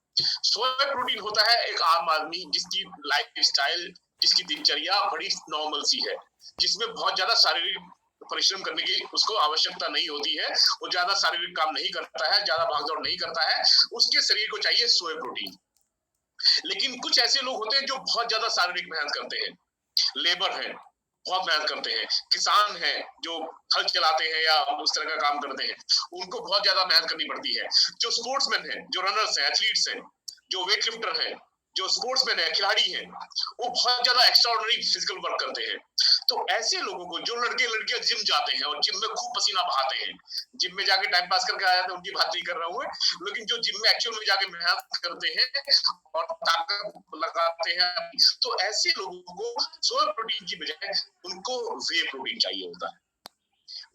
सोया प्रोटीन होता है एक आम आदमी जिसकी लाइफ स्टाइल, जिसकी दिनचर्या बड़ी नॉर्मल सी है, जिसमें बहुत ज्यादा शारीरिक परिश्रम करने की उसको आवश्यकता नहीं होती है, वो ज्यादा शारीरिक काम नहीं करता है, ज्यादा भागदौड़ नहीं करता है, उसके शरीर को चाहिए सोया प्रोटीन। लेकिन कुछ ऐसे लोग होते हैं जो बहुत ज्यादा शारीरिक मेहनत करते हैं, लेबर हैं, बहुत मेहनत करते हैं, किसान हैं जो हल चलाते हैं या उस तरह का काम करते हैं, उनको बहुत ज्यादा मेहनत करनी पड़ती है। जो स्पोर्ट्समैन हैं, जो रनर्स हैं, एथलीट्स हैं, जो वेट लिफ्टर हैं, जो स्पोर्ट्समैन है, खिलाड़ी हैं, वो बहुत ज्यादा एक्स्ट्राऑर्डिनरी फिजिकल वर्क करते हैं। तो ऐसे लोगों को, जो लड़के लड़कियां जिम जाते हैं और जिम में खूब पसीना बहाते हैं, जिम में जाके टाइम पास करके आ जाते हैं, उनकी बात नहीं कर रहा हूँ, लेकिन जो जिम में एक्चुअल में जाके मेहनत करते हैं और ताकत लगाते हैं, तो ऐसे लोगों को सोया प्रोटीन की बजाय उनको वे प्रोटीन चाहिए होता है।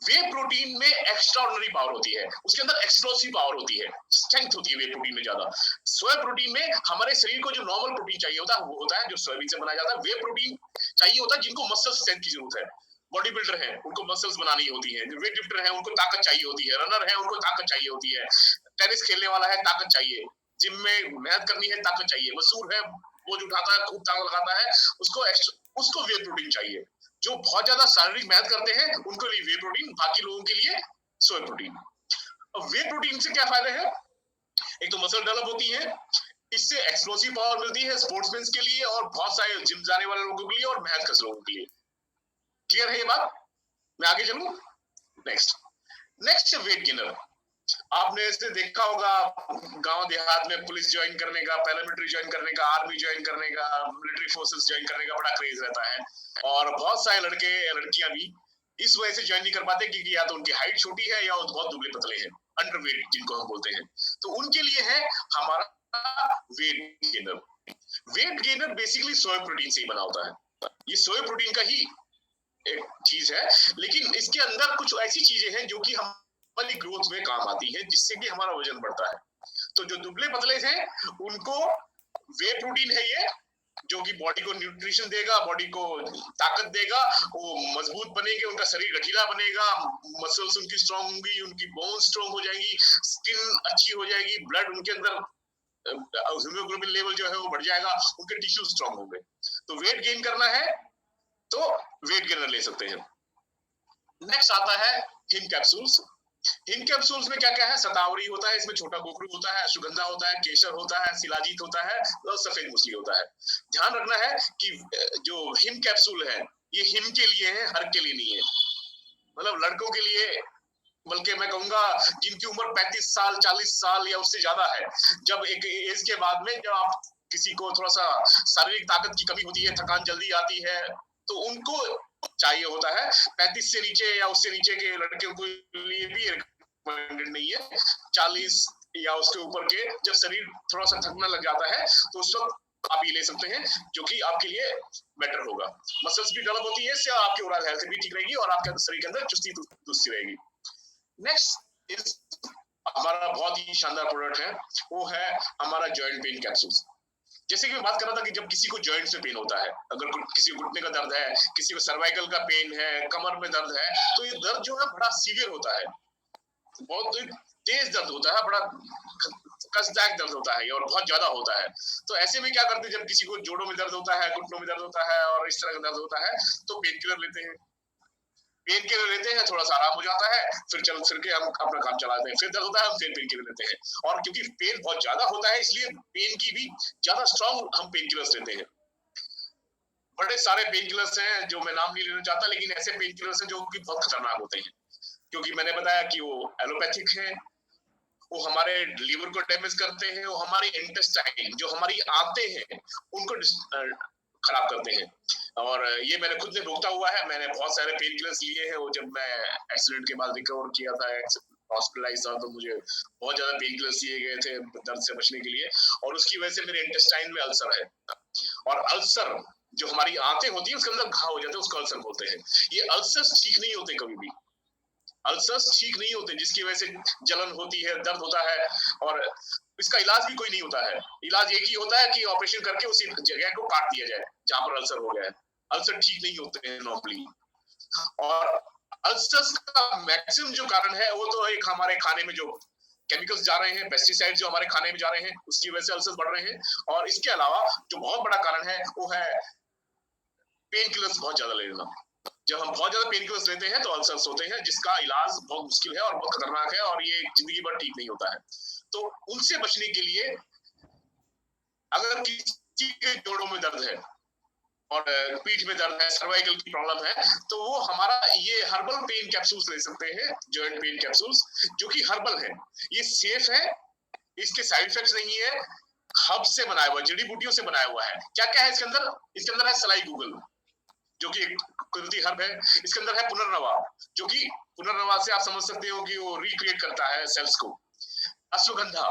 वे प्रोटीन में एक्स्ट्राऑर्डिनरी पावर होती है, उसके अंदर एक्सप्लोसिव पावर होती है, स्ट्रेंथ होती है वे प्रोटीन में ज्यादा। सोया प्रोटीन में हमारे शरीर को जो नॉर्मल प्रोटीन चाहिए होता है वो होता है जो सोयाबीन से बनाया जाता है। वे प्रोटीन चाहिए होता है जिनको मसल स्ट्रेंथ की जरूरत है। बॉडी बिल्डर है, उनको मसल्स बनानी होती है, वेट लिफ्टर है, उनको ताकत चाहिए होती है, रनर है, उनको ताकत चाहिए होती है, टेनिस खेलने वाला है, ताकत चाहिए, जिम में मेहनत करनी है, ताकत चाहिए, मजदूर है, बोझ उठाता है, खूब ताकत लगाता है, उसको वे प्रोटीन चाहिए। जो बहुत ज्यादा शारीरिक मेहनत करते हैं उनको लिए वे प्रोटीन, बाकी लोगों के लिए सोया प्रोटीन। अब वे प्रोटीन से क्या फायदे हैं? एक तो मसल डेवलप होती है, इससे एक्सप्लोसिव पावर मिलती है स्पोर्ट्समैन के लिए और बहुत सारे जिम जाने वाले लोगों के लिए और मेहनत कश लोगों के लिए। क्लियर है ये बात? मैं आगे चलूं? Next weight gainer. आपने ऐसे देखा होगा गांव देहात में पुलिस ज्वाइन करने का, पैरामिलिट्री ज्वाइन करने का, आर्मी ज्वाइन करने का, मिलिट्री फोर्सेस ज्वाइन करने का बड़ा क्रेज रहता है, और बहुत सारे लड़के लड़कियां भी इस वजह से ज्वाइन नहीं कर पाते क्योंकि या तो उनकी हाइट छोटी है या वो बहुत दुबले पतले हैं, अंडरवेट जिनको हम बोलते हैं। तो उनके लिए है हमारा weight gainer. Weight gainer basically soya protein से ही बना होता है, ये सोया प्रोटीन का ही एक चीज है, लेकिन इसके अंदर कुछ ऐसी चीजें हैं जो कि हमारी ग्रोथ में काम आती है, जिससे कि हमारा वजन बढ़ता है। तो जो दुबले पतले थे उनको वे प्रोटीन है ये, जो कि बॉडी को न्यूट्रिशन देगा, बॉडी को ताकत देगा, वो मजबूत बनेंगे, उनका शरीर गठीला बनेगा, मसल्स उनकी स्ट्रांग होंगी, उनकी बोन स्ट्रांग हो जाएगी, स्किन अच्छी हो जाएगी, ब्लड उनके अंदर हीमोग्लोबिन लेवल जो है वो बढ़ जाएगा, उनके टिश्यू स्ट्रांग होंगे। तो वेट गेन करना है तो वेट गेनर ले सकते हैं। नेक्स्ट आता है हिम कैप्सूल्स। हिम कैप्सूल्स में क्या क्या है? शतावरी होता है, इसमें छोटा गोखरू होता है, अश्वगंधा होता है, केसर होता है, शिलाजीत होता है और सफेद मूसली होता है। ध्यान रखना है कि जो हिम कैप्सूल है ये हिम के लिए है, हर के लिए नहीं है। मतलब लड़कों के लिए, बल्कि मैं कहूंगा जिनकी उम्र 35 साल 40 साल या उससे ज्यादा है, जब एक एज के बाद में जब आप किसी को थोड़ा सा शारीरिक ताकत की कमी होती है, थकान जल्दी आती है, तो उनको चाहिए होता है। 35 से नीचे या उससे नीचे के लड़के को लिए भी रिकमेंडेड नहीं है। 40 या उसके ऊपर के जब शरीर थोड़ा सा थकने लग जाता है तो उस वक्त आप ये ले सकते हैं, जो कि आपके लिए बेटर होगा। मसल्स भी डेवलप होती है इससे, आपकी ओवरऑल हेल्थ भी ठीक रहेगी और आपके शरीर के अंदर चुस्ती दुरुस्ती रहेगी। नेक्स्ट इज हमारा बहुत ही शानदार प्रोडक्ट है, वो है हमारा जॉइंट पेन कैप्सूल्स। जैसे कि मैं बात कर रहा था कि जब किसी को जॉइंट में पेन होता है, अगर किसी को घुटने का दर्द है, किसी को सर्वाइकल का पेन है, कमर में दर्द है, तो ये दर्द जो है बड़ा सीवियर होता है, बहुत तेज दर्द होता है, बड़ा कष्टदायक दर्द होता है और बहुत ज्यादा होता है। तो ऐसे में क्या करते हैं, जब किसी को जोड़ों में दर्द होता है, घुटनों में दर्द होता है और इस तरह का दर्द होता है, तो पेन किलर लेते हैं। पेन किलर लेते हैं, थोड़ा सा आराम हो जाता है, फिर चल फिर के हम अपना काम चलाते हैं, फिर दर्द होता है, हम फिर पेन किलर लेते हैं। और क्योंकि पेन बहुत ज्यादा होता है इसलिए पेन की भी ज्यादा स्ट्रॉन्ग हम पेन किलर्स लेते हैं। बड़े सारे पेन किलर्स हैं जो मैं नाम नहीं लेना चाहता, लेकिन ऐसे पेन किलर्स हैं जो कि बहुत खतरनाक होते हैं, क्योंकि मैंने बताया कि वो एलोपैथिक है, वो हमारे लीवर को डैमेज करते हैं, वो हमारी इंटेस्टाइन जो हमारी आंतें हैं उनको खराब करते हैं। और ये मैंने खुद ने भुगता हुआ है, मैंने बहुत सारे पेन किलर्स लिए हैं, वो जब मैं एक्सीडेंट के बाद रिकवर किया था, हॉस्पिटलाइज था, तो मुझे बहुत ज्यादा पेन किलर्स दिए गए थे दर्द से बचने के लिए, और उसकी वजह से मेरे इंटेस्टाइन में अल्सर है। और अल्सर जो हमारी आंतें होती है उसके अंदर घाव हो जाते हैं, उसको अल्सर बोलते हैं। ये अल्सर ठीक नहीं होते कभी भी, अल्सर्स ठीक नहीं होते, जिसकी वजह से जलन होती है, दर्द होता है, और इसका इलाज भी कोई नहीं होता है। इलाज एक ही होता है कि ऑपरेशन करके उसी जगह को काट दिया जाए जहां पर अल्सर हो गया है। अल्सर ठीक नहीं होते हैं नॉर्मली। और अल्सर्स का मैक्सिमम जो कारण है वो तो एक हमारे खाने में जो केमिकल्स जा रहे हैं, पेस्टिसाइड जो हमारे खाने में जा रहे हैं, उसकी वजह से अल्सर्स बढ़ रहे हैं। और इसके अलावा जो बहुत बड़ा कारण है वो है पेन किलर्स बहुत ज्यादा लेना। जब हम बहुत ज्यादा पेन किलर्स लेते हैं तो अल्सर्स होते हैं, जिसका इलाज बहुत मुश्किल है और बहुत खतरनाक है, और ये जिंदगी भर ठीक नहीं होता है। तो उनसे बचने के लिए अगर किसी के जोड़ों में दर्द है और पीठ में दर्द है, सर्वाइकल की प्रॉब्लम है, तो वो हमारा ये हर्बल पेन कैप्सूल्स ले सकते हैं, जॉइंट पेन कैप्सूल्स, जो कि हर्बल है। ये सेफ है, इसके साइड इफेक्ट्स नहीं है, हर्ब से बनाया हुआ, जड़ी बूटियों से बनाया हुआ है। क्या क्या है इसके अंदर? इसके अंदर है सलाई गूगल, जो कि एक कुदरती हर्ब है। इसके अंदर है पुनर्नवा, जो कि पुनर्नवा से आप समझ सकते हो कि वो रिक्रिएट करता है सेल्स को। अश्वगंधा,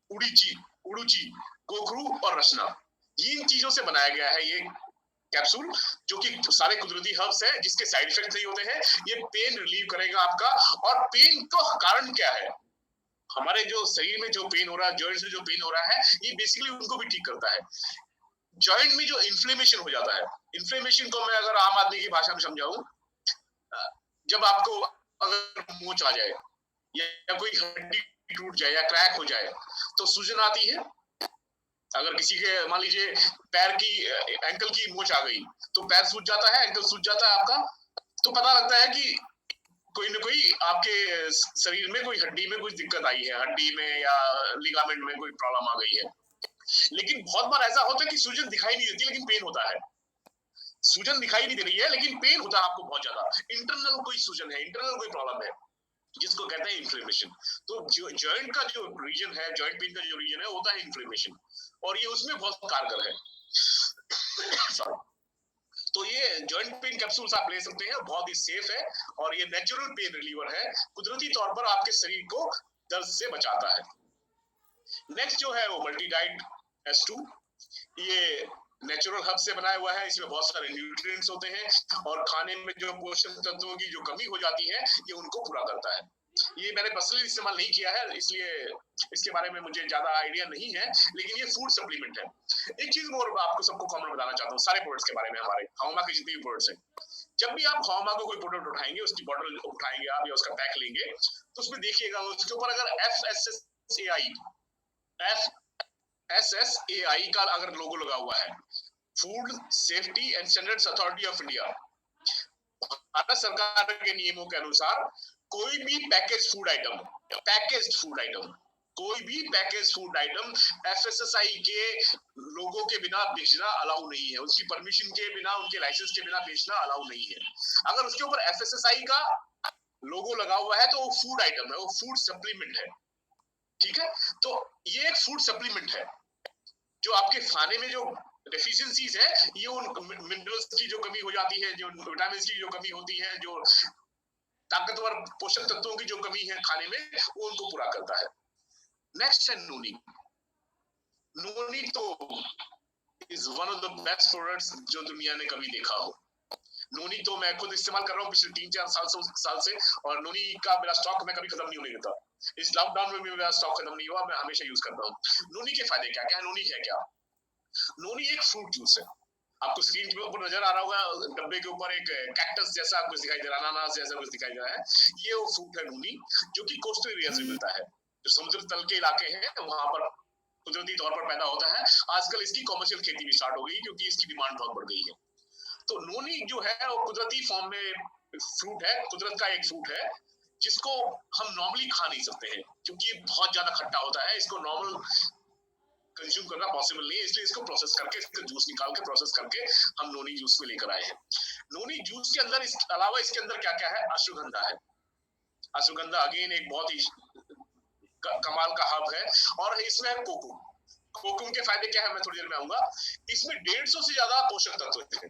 उड़ीची, उड़ूची, गोखरू और रचना, इन चीजों से बनाया गया है ये कैप्सूल, जो कि सारे कुदरती हर्ब्स हैं, जिसके साइड इफेक्ट नहीं होते हैं। ये पेन रिलीव करेगा आपका। और पेन का कारण क्या है? हमारे जो शरीर में जो पेन हो रहा है, जॉइंट्स में जो पेन हो रहा है, ये बेसिकली उनको भी ठीक करता है। जॉइंट में जो इन्फ्लेमेशन हो जाता है, इन्फ्लेमेशन को मैं अगर आम आदमी की भाषा में समझाऊं, जब आपको अगर मोच आ जाए या कोई हड्डी टूट जाए या क्रैक हो जाए तो सूजन आती है। अगर किसी के मान लीजिए पैर की एंकल की मोच आ गई तो पैर सूज जाता है, एंकल सूज जाता है आपका, तो पता लगता है कि कोई ना कोई आपके शरीर में कोई हड्डी में कुछ दिक्कत आई है, हड्डी में या लिगामेंट में कोई प्रॉब्लम आ गई है। लेकिन बहुत बार ऐसा होता है कि सूजन दिखाई नहीं देती लेकिन पेन होता है। सूजन दिखाई नहीं दे रही है लेकिन पेन होता है आपको बहुत ज्यादा। इंटरनल कोई सूजन है, इंटरनल कोई प्रॉब्लम है, जिसको कहते हैं इन्फ्लेमेशन। तो जो जॉइंट का जो रीजन है, जॉइंट पेन का जो रीजन है, होता है इन्फ्लेमेशन, और ये उसमें बहुत कारगर है। सॉरी। तो ये जॉइंट पेन कैप्सूल्स आप ले सकते हैं, बहुत ही सेफ है, और ये नेचुरल पेन रिलीवर है, कुदरती तौर पर आपके शरीर को दर्द से बचाता है। नेक्स्ट जो है वो मल्टी डाइट S2, ये नेचुरल हर्ब से बनाया हुआ है। इसमें बहुत सारे न्यूट्रिएंट्स होते हैं और खाने में जो पोषक तत्वों की जो कमी हो जाती है ये उनको पूरा करता है। ये मैंने पर्सनली इस्तेमाल नहीं किया है, इसलिए इसके बारे में मुझे ज्यादा आइडिया नहीं है, लेकिन ये फूड सप्लीमेंट है। एक चीज और आपको सबको कॉमन बताना चाहता हूँ सारे प्रोडक्ट्स के बारे में। हमारे हॉमा के जितने भी प्रोडक्ट्स हैं, जब भी आप हॉमा को कोई प्रोडक्ट उठाएंगे, उसकी बॉटल उठाएंगे आप या उसका पैक लेंगे, तो उसमें देखिएगा उसके ऊपर अगर FSSAI का अगर लोगो लगा हुआ है, food safety and standards authority of India, Bharat सरकार के नियमों के अनुसार कोई भी पैकेज फूड आइटम कोई भी पैकेज फूड आइटम FSSAI के लोगों के बिना बेचना अलाउ नहीं है। उसकी परमिशन के बिना, उनके लाइसेंस के बिना बेचना अलाउ नहीं है। अगर उसके ऊपर FSSAI का लोगो लगा हुआ है तो वो फूड आइटम है, वो फूड सप्लीमेंट है। ठीक है, तो ये एक फूड सप्लीमेंट है जो आपके खाने में जो डेफिशिएंसीज है, ये उन मिनरल्स की जो कमी हो जाती है, जो विटामिन की जो कमी होती है, जो ताकतवर पोषक तत्वों की जो कमी है खाने में, वो उनको पूरा करता है। नेक्स्ट है नोनी। नोनी तो is one of the best products जो दुनिया ने कभी देखा हो। नोनी तो मैं खुद इस्तेमाल कर रहा हूँ पिछले 3-4 साल से, और नोनी का मेरा स्टॉक मैं कभी खत्म नहीं होने देता। इस लॉकडाउन में भी मेरा स्टॉक खत्म नहीं हुआ, मैं हमेशा यूज करता हूँ। नोनी के फायदे क्या क्या है? नोनी है क्या? नोनी एक फ्रूट जूस है। आपको स्क्रीन के ऊपर नजर आ रहा होगा, डब्बे के ऊपर एक कैक्टस जैसा कुछ दिखाई दे रहा है, अनानास जैसा कुछ दिखाई दे रहा है। ये वो फ्रूट है नोनी, जो कि कोस्टल एरिया से मिलता है, जो समुद्र तल के इलाके हैं वहां पर कुदरती तौर पर पैदा होता है। आजकल इसकी कॉमर्शियल खेती भी स्टार्ट हो गई क्योंकि इसकी डिमांड बहुत बढ़ गई है। तो नोनी जो है वो कुदरती फॉर्म में फ्रूट है, कुदरत का एक फ्रूट है, जिसको हम नॉर्मली खा नहीं सकते हैं क्योंकि ये बहुत ज्यादा खट्टा होता है। इसको नॉर्मल कंज्यूम करना पॉसिबल नहीं है, इसलिए इसको प्रोसेस करके, इसका जूस निकाल के प्रोसेस करके हम नोनी जूस में लेकर आए हैं। नोनी जूस के अंदर इसके अलावा इसके अंदर क्या क्या है? अश्वगंधा है। अश्वगंधा अगेन एक बहुत ही कमाल का हब है। और इसमें है कोकुम। कोकुम के फायदे क्या है मैं थोड़ी देर में आऊंगा। इसमें 150 से ज्यादा पोषक तत्व हैं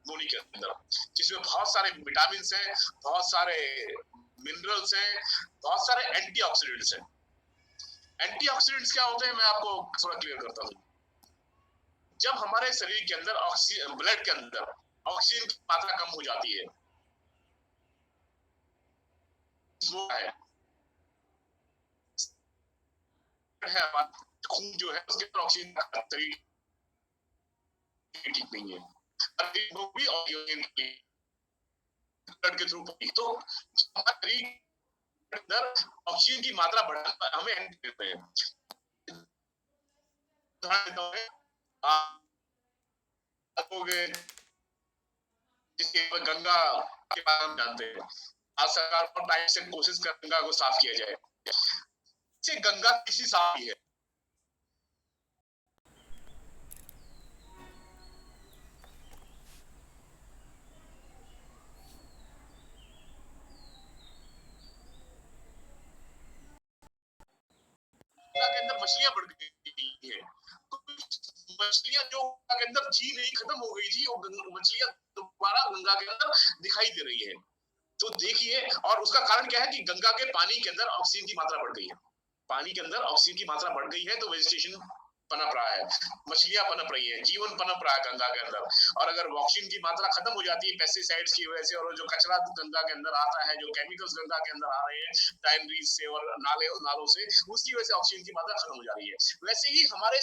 नोनी के अंदर, जिसमें बहुत सारे विटामिन हैं, बहुत सारे मिनरल्स हैं, बहुत सारे एंटीऑक्सीडेंट्स हैं। एंटीऑक्सीडेंट्स क्या होते हैं मैं आपको थोड़ा क्लियर करता हूँ। जब हमारे शरीर के अंदर ऑक्सीजन, ब्लड के अंदर ऑक्सीजन की मात्रा कम हो जाती है, है हमारा खून जो है उसके अंदर ऑक्सीजन ठीक नहीं है, वो भी ऑक्सीजन ब्लड के थ्रू तो हमारे शरीर के अंदर ऑक्सीजन की मात्रा बढ़ाना हमें एंड देते हैं। जिसके गंगा के बारे में जानते हैं, आज सरकार को टाइम से कोशिश कर गंगा को साफ किया जाए, से गंगा किसी साफ है। के अंदर मछलियां बढ़ गई है, मछलियां जो के अंदर जी नहीं खत्म हो गई थी, वो मछलियां दोबारा गंगा के अंदर दिखाई दे रही है। तो देखिए, और उसका कारण क्या है कि गंगा के पानी के अंदर ऑक्सीजन की मात्रा बढ़ गई है, पानी के अंदर ऑक्सीजन की मात्रा बढ़ गई है, तो वेजिटेशन पनप रहा है, मछलियां पनप रही है, जीवन पनप रहा है गंगा के अंदर। और अगर ऑक्सीजन की मात्रा खत्म हो जाती है पेस्टिसाइड्स की वजह से, और जो कचरा गंगा के अंदर आता है, जो केमिकल्स गंगा के अंदर आ रहे हैं टाइमरीज से और नालों से, उसकी वजह से ऑक्सीजन की मात्रा खत्म हो जा रही है। वैसे ही हमारे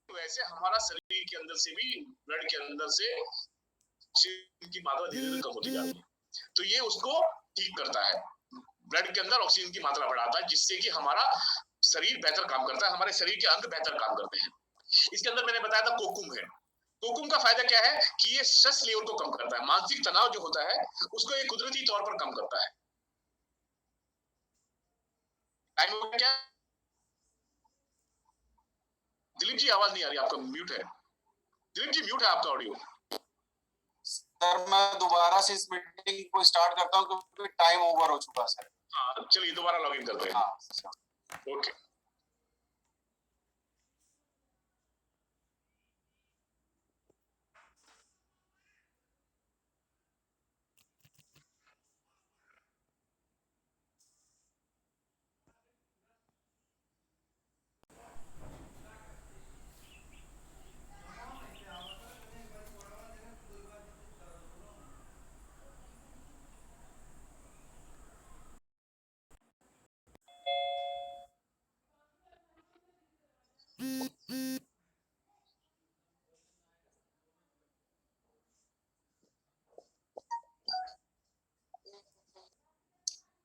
वैसे हमारा शरीर के अंदर से भी, ब्लड के अंदर से ऑक्सीजन की मात्रा धीरे धीरे कम होती जा रही है, तो ये उसको ठीक करता है, ब्लड के अंदर ऑक्सीजन की मात्रा बढ़ाता है, जिससे कि हमारा शरीर बेहतर काम करता है, हमारे शरीर के अंग बेहतर काम करते हैं। इसके अंदर मैंने बताया था कोकुम है। कोकुम का फायदा क्या है कि ये स्ट्रेस लेवल को कम करता है, मानसिक तनाव जो होता है उसको ये कुदरती तौर पर कम करता है। टाइम हो गया क्या? दिलीप जी आवाज नहीं आ रही, आपका म्यूट है। दिलीप जी म्यूट है आपका ऑडियो। सर मैं दोबारा से इस मीटिंग को स्टार्ट करता हूँ क्योंकि टाइम ओवर हो चुका सर। हाँ चलिए दोबारा लॉगिन करते हैं। हाँ ओके।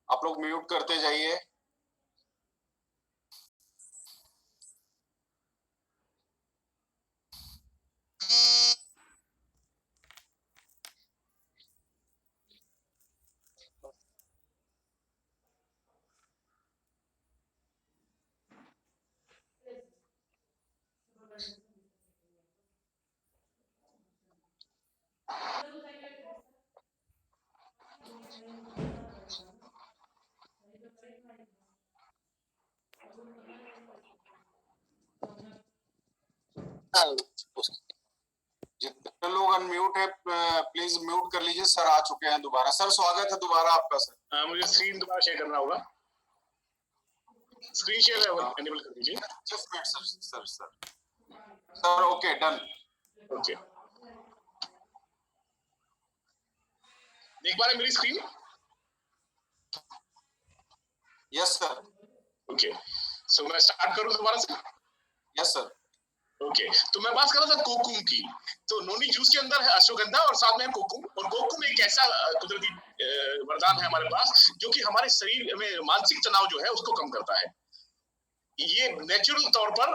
आप लोग म्यूट करते जाइए। जितने लोग अनम्यूट है प्लीज म्यूट कर लीजिए। सर आ चुके हैं दोबारा। सर स्वागत है दोबारा आपका। सर मुझे स्क्रीन दोबारा शेयर करना होगा, स्क्रीन शेयर एनेबल कर दीजिए। Just minute sir. Sir okay done. Okay, देख पा रहे मेरी स्क्रीन? Yes sir. ओके, सो मैं स्टार्ट करूं दोबारा से? Yes sir. ओके, तो मैं बात कर रहा था कोकुम की। तो नोनी जूस के अंदर है अश्वगंधा और साथ में कोकुम, और कोकुम एक ऐसा कुदरती वरदान है हमारे पास जो कि हमारे शरीर में मानसिक तनाव जो है उसको कम करता है। ये नेचुरल तौर पर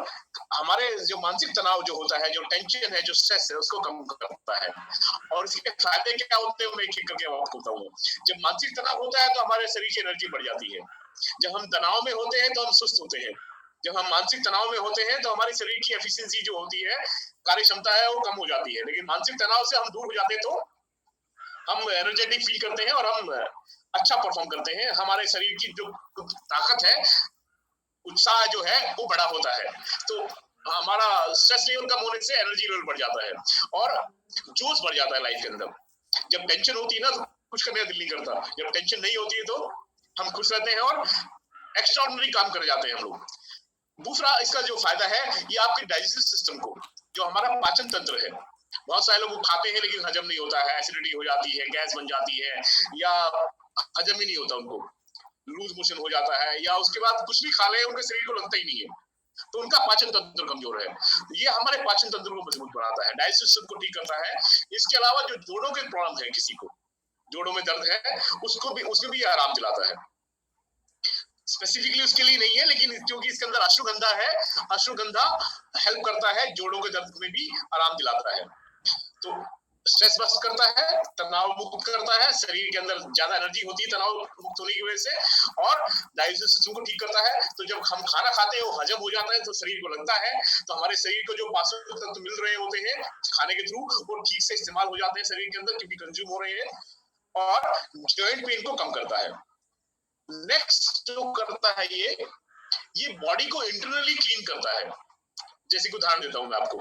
हमारे जो मानसिक तनाव जो होता है, जो टेंशन है, जो स्ट्रेस है, उसको कम करता है। और इसके फायदे क्या होते हैं मैं एक एक करके आपको बताऊंगा। जब मानसिक तनाव होता है तो हमारे शरीर की एनर्जी बढ़ जाती है। जब हम तनाव में होते हैं तो हम सुस्त होते हैं। जब हम मानसिक तनाव में होते हैं तो हमारे शरीर की एफिशिएंसी जो होती है, कार्य क्षमता है, वो कम हो जाती है। लेकिन मानसिक तनाव से हम दूर हो जाते हैं तो हम एनर्जेटिक फील करते हैं और हम अच्छा परफॉर्म करते हैं। हमारे शरीर की जो ताकत है, उत्साह जो है वो बड़ा होता है। तो हमारा स्ट्रेस लेवल कम होने से एनर्जी लेवल बढ़ जाता है और जोश बढ़ जाता है लाइफ के अंदर। जब टेंशन होती है ना तो कुछ करने का दिल नहीं करता, जब टेंशन नहीं होती है तो हम खुश रहते हैं और एक्स्ट्राऑर्डिनरी काम कर जाते हैं हम लोग। दूसरा इसका जो फायदा है, ये आपके डाइजेस्टिव सिस्टम को जो हमारा पाचन तंत्र है, बहुत सारे लोग खाते हैं लेकिन हजम नहीं होता है, एसिडिटी हो जाती है, गैस बन जाती है, या हजम ही नहीं होता उनको, लूज मोशन हो जाता है, या उसके बाद कुछ भी खा ले उनके शरीर को लगता ही नहीं है, तो उनका पाचन तंत्र कमजोर है। ये हमारे पाचन तंत्र को मजबूत बनाता है, डाइजेस्टिव सिस्टम को ठीक करता है। इसके अलावा जो जोड़ों के प्रॉब्लम है, किसी को जोड़ों में दर्द है, उसमें भी आराम दिलाता है। स्पेसिफिकली उसके लिए नहीं है, लेकिन क्योंकि इसके अंदर अश्वगंधा है, अश्वगंधा हेल्प करता है, जोड़ों के दर्द में भी आराम दिलाता है। तो स्ट्रेस बस्ट करता है, तनाव मुक्त करता है, शरीर के अंदर ज्यादा एनर्जी होती है तनाव मुक्त होने की वजह से, और डाइजेस्टिव सिस्टम को ठीक करता है। तो जब हम खाना खाते हैं वो हजम हो जाता है, तो शरीर को लगता है, तो हमारे शरीर को जो पोषक तत्व मिल रहे होते हैं खाने के थ्रू, वो ठीक से इस्तेमाल हो जाते हैं शरीर के अंदर, क्योंकि कंज्यूम हो रहे हैं, और जॉइंट पेन को कम करता है। नेक्स्ट जो करता है ये बॉडी को इंटरनली क्लीन करता है। जैसे कि उदाहरण देता हूं मैं आपको,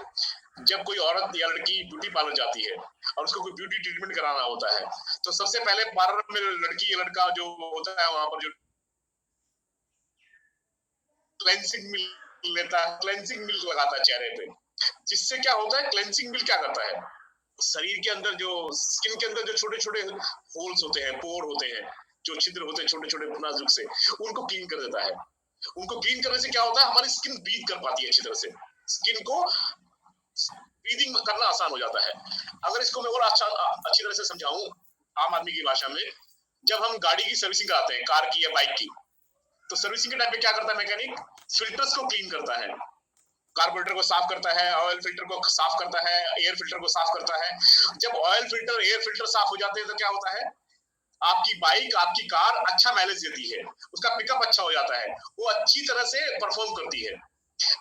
जब कोई औरत या लड़की ब्यूटी पार्लर जाती है और उसको कोई ब्यूटी ट्रीटमेंट कराना होता है, तो सबसे पहले पार्लर में लड़की या लड़का जो होता है, वहां पर जो क्लेंसिंग मिल्क लेता है, क्लेंसिंग मिल्क लगाता है चेहरे पे, जिससे क्या होता है, क्लेंसिंग मिल्क क्या करता है, शरीर के अंदर जो स्किन के अंदर जो छोटे छोटे होल्स होते हैं, पोर होते हैं, जो छिद्र होते हैं छोटे छोटे नाजुक से, उनको क्लीन कर देता है। उनको क्लीन करने से क्या होता है, हमारी स्किन ब्रीथ कर पाती है अच्छी तरह से, स्किन को ब्रीदिंग करना आसान हो जाता है। अगर इसको मैं और अच्छी तरह से समझाऊं आम आदमी की भाषा में, जब हम गाड़ी की सर्विसिंग कराते हैं, कार की या बाइक की, तो सर्विसिंग के टाइम पे क्या करता है मैकेनिक, फिल्टर्स को क्लीन करता है, कार्बोरेटर को साफ करता है, ऑयल फिल्टर को साफ करता है, एयर फिल्टर को साफ करता है। जब ऑयल फिल्टर, एयर फिल्टर साफ हो जाते हैं तो क्या होता है, आपकी बाइक, आपकी कार अच्छा माइलेज देती है, उसका पिकअप अच्छा हो जाता है, वो अच्छी तरह से परफॉर्म करती है।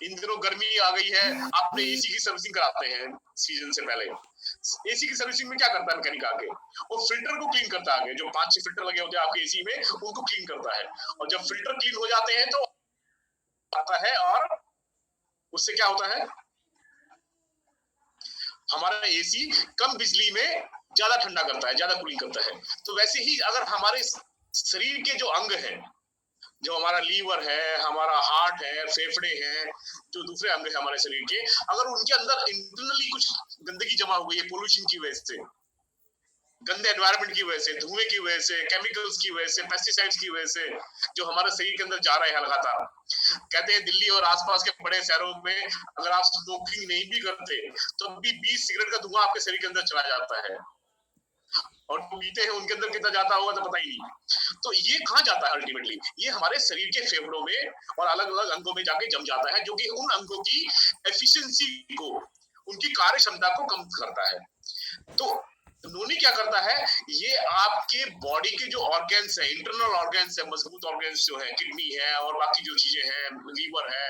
इन दिनों गर्मी आ गई है, आपने एसी की सर्विसिंग कराते हैं सीजन से पहले, एसी की सर्विसिंग में क्या करता है मैकेनिक आके, वो फिल्टर को क्लीन करता है, आगे जो 5-6 फिल्टर लगे होते हैं आपके एसी में, उनको क्लीन करता है। और जब फिल्टर क्लीन हो जाते हैं तो आता है, और उससे क्या होता है, हमारा एसी कम बिजली में ज्यादा ठंडा करता है, ज्यादा कूलिंग करता है। तो वैसे ही अगर हमारे शरीर के जो अंग हैं, जो हमारा लीवर है, हमारा हार्ट है, फेफड़े हैं, जो दूसरे अंग है हमारे शरीर के, अगर उनके अंदर इंटरनली कुछ गंदगी जमा हो गई है पोल्यूशन की वजह से, गंदे एनवायरनमेंट की वजह से, धुएं की वजह से, केमिकल्स की वजह से, पेस्टिसाइड्स की वजह से, जो हमारे शरीर के अंदर जा रहे हैं लगातार, कहते हैं दिल्ली और आसपास के बड़े शहरों में अगर आप स्मोकिंग नहीं भी करते तो भी 20 सिगरेट का धुआं आपके शरीर के अंदर चला जाता है, और पीते हैं उनके अंदर कितना जाता होगा तो पता ही नहीं। तो ये कहाँ जाता है अल्टीमेटली, ये हमारे शरीर के फेफड़ों में और अलग अलग अंगों में जाके जम जाता है, जो कि उन अंगों की एफिशिएंसी को, उनकी कार्य क्षमता को कम करता है। तो नोनी क्या करता है, ये आपके बॉडी के जो ऑर्गन्स है, इंटरनल ऑर्गन्स है, मजबूत ऑर्गन्स जो है, किडनी है और बाकी जो चीजें हैं, लीवर है,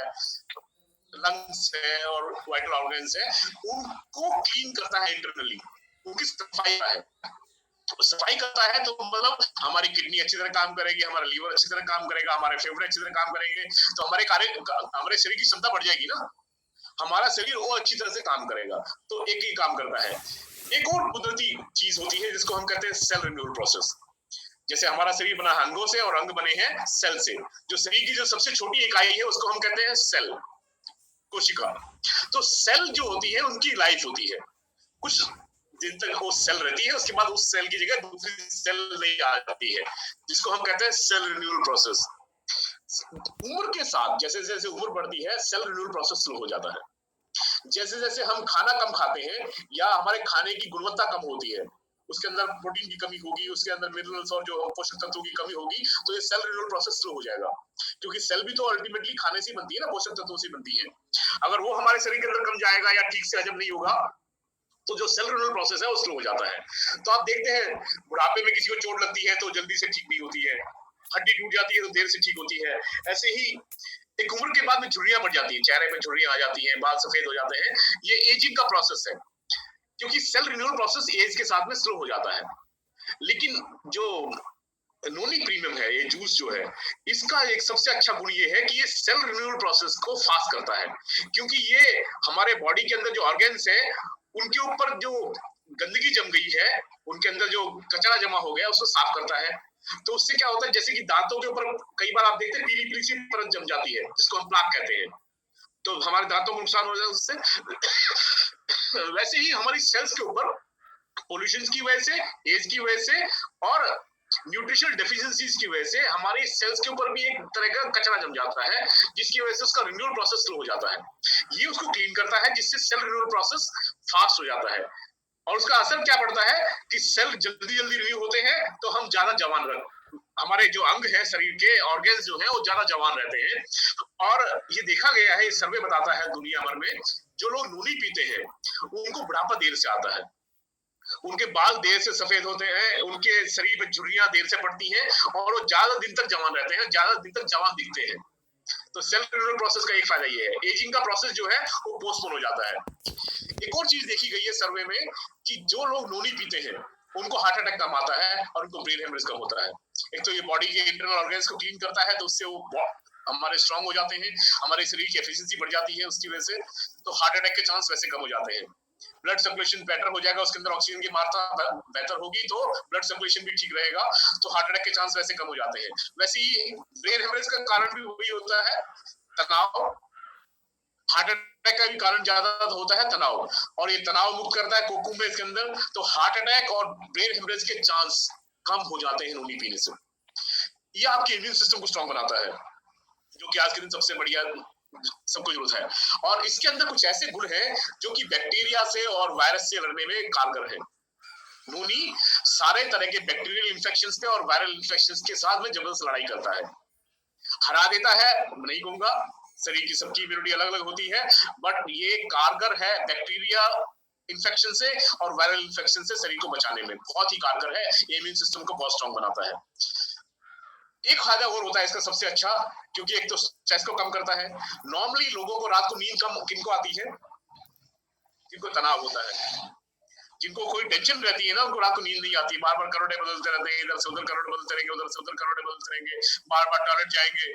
लंग्स है और वाइटल ऑर्गन्स है, उनको क्लीन करता है इंटरनली, उनकी सफाई है। सफाई करता है तो मतलब हमारी किडनी अच्छी तरह काम करेगी, हमारा लीवर अच्छी तरह काम करेगा, हमारे फेफड़े अच्छी तरह काम करेंगे, तो हमारे शरीर की क्षमता बढ़ जाएगी ना, हमारा शरीर वो अच्छी तरह से काम करेगा। तो एक ही काम करता है। एक और कुदरती चीज होती है जिसको हम कहते हैं सेल रिन्यूअल प्रोसेस। जैसे हमारा शरीर बना है अंगों से और अंग बने हैं सेल से, जो शरीर की जो सबसे छोटी इकाई है उसको हम कहते हैं सेल, कोशिका। तो सेल जो होती है उनकी लाइफ होती है, कुछ दिन तक वो सेल रहती है, उसके बाद उस सेल की जगह दूसरी सेल नहीं आ जाती है, जिसको हम कहते हैं सेल रिन्यूअल प्रोसेस। उम्र के साथ जैसे जैसे उम्र बढ़ती है, सेल रिन्यूअल प्रोसेस स्लो हो जाता है। जैसे जैसे हम खाना कम खाते हैं या हमारे खाने की गुणवत्ता कम होती है, उसके अंदर प्रोटीन की कमी होगी, उसके अंदर मिनरल्स और जो पोषक तत्वों की कमी होगी, तो ये सेल रिन्यूअल प्रोसेस स्लो हो जाएगा, क्योंकि सेल भी तो अल्टीमेटली खाने से बनती है ना, पोषक तत्वों से बनती है। अगर वो हमारे शरीर के अंदर कम जाएगा या ठीक से हजम नहीं होगा, तो जो सेल रिन्यूअल प्रोसेस है वो स्लो हो जाता है। तो आप देखते हैं बुढ़ापे में किसी को चोट लगती है तो जल्दी से ठीक नहीं होती है, हड्डी टूट जाती है तो देर से ठीक होती है। ऐसे ही एक उम्र के बाद में झुर्रियां बढ़ जाती हैं, चेहरे पे झुर्रियां आ जाती हैं, बाल सफेद हो जाते हैं, ये एजिंग का प्रोसेस है, क्योंकि सेल रिन्यूअल प्रोसेस एज के साथ में स्लो हो जाता है। लेकिन जो नोनी प्रीमियम है, ये जूस जो है, इसका एक सबसे अच्छा गुण ये है कि ये सेल रिन्यूअल प्रोसेस को फास्ट करता है, क्योंकि ये हमारे बॉडी के अंदर जो ऑर्गन्स है उनके ऊपर जो गंदगी जम गई है, उनके अंदर जो कचरा जमा हो गया उसको साफ करता है। तो उससे क्या होता है, जैसे कि दांतों के ऊपर कई बार आप देखते हैं पीली पीली सी परत जम जाती है जिसको हम प्लाक कहते हैं, तो हमारे दांतों को नुकसान हो जाए उससे। वैसे ही हमारी सेल्स के ऊपर पोल्यूशन की वजह से, एज की वजह से और न्यूट्रिशनल डेफिशिएंसीज की वजह से हमारी सेल्स के ऊपर भी एक तरह का कचरा जम जाता है, जिसकी वजह से उसका रिन्यूअल प्रोसेस स्लो हो जाता है। ये उसको क्लीन करता है, जिससे सेल रिन्यूअल प्रोसेस फास्ट हो जाता है। और उसका असर क्या पड़ता है कि सेल जल्दी जल्दी रिन्यू होते हैं, तो हम ज्यादा जवान रहते, हमारे जो अंग है शरीर के ऑर्गन्स जो है वो ज्यादा जवान रहते हैं। और ये देखा गया है, सर्वे बताता है दुनिया भर में, जो लोग नूनी पीते हैं उनको बुढ़ापा देर से आता है, उनके बाल देर से सफेद होते हैं, उनके शरीर में झुर्रियां देर से पड़ती हैं और वो ज्यादा दिन तक जवान रहते हैं, ज्यादा दिन तक जवान दिखते हैं। तो सेल रिन्यूअल प्रोसेस का एक फायदा ये है। एजिंग का प्रोसेस जो है वो पोस्टपोन हो जाता है। एक और चीज देखी गई है सर्वे में कि जो लोग नोनी पीते हैं उनको हार्ट अटैक कम आता है और उनको ब्रेन हेमरेज कम होता है। एक तो ये बॉडी के इंटरनल ऑर्गन्स को क्लीन करता है, तो उससे वो हमारे स्ट्रांग हो जाते हैं, हमारे शरीर की एफिशिएंसी बढ़ जाती है उसकी वजह से, तो हार्ट अटैक के चांस वैसे कम हो जाते हैं। ब्लड सर्कुलेशन बेटर हो जाएगा, उसके अंदर ऑक्सीजन की मात्रा बेहतर होगी तो ब्लड सर्कुलेशन भी ठीक रहेगा, तो हार्ट अटैक के चांस वैसे कम हो जाते हैं। वैसे ही ब्रेन हेमरेज का कारण भी वही होता है, तनाव। हार्ट अटैक का भी कारण ज्यादा होता है तनाव, और ये तनाव मुक्त करता है कोकून में इसके अंदर, तो हार्ट अटैक और ब्रेन हेमरेज के चांस कम हो जाते हैं नोनी पीने से। ये आपके इम्यून सिस्टम को स्ट्रांग बनाता है, जो कि आज के दिन सबसे बढ़िया सबको जरूरत है। और इसके अंदर कुछ ऐसे गुण हैं जो कि बैक्टीरिया से और वायरस से लड़ने में कारगर है। नूनी सारे तरह के बैक्टीरियल इंफेक्शंस पे और वायरल इंफेक्शंस के साथ में जबरदस्त लड़ाई करता है, हरा देता है नहीं कहूंगा, शरीर की सबकी इम्यूनिटी अलग अलग होती है, बट ये कारगर है बैक्टीरिया इन्फेक्शन से और वायरल इन्फेक्शन से शरीर को बचाने में, बहुत ही कारगर है, ये इम्यून सिस्टम को बहुत स्ट्रांग बनाता है। एक फायदा और होता है इसका सबसे अच्छा, क्योंकि एक तो स्ट्रेस को कम करता है। नॉर्मली लोगों को रात को नींद कम किनको आती है, जिनको तनाव होता है, जिनको कोई टेंशन रहती है ना, उनको रात को नींद नहीं आती, बार बार करोड़े बदलते रहते हैं, इधर से उधर करोड़ बदलते रहेंगे, उधर से उधर करोड़े बदलते रहेंगे, बार बार टॉयलेट जाएंगे,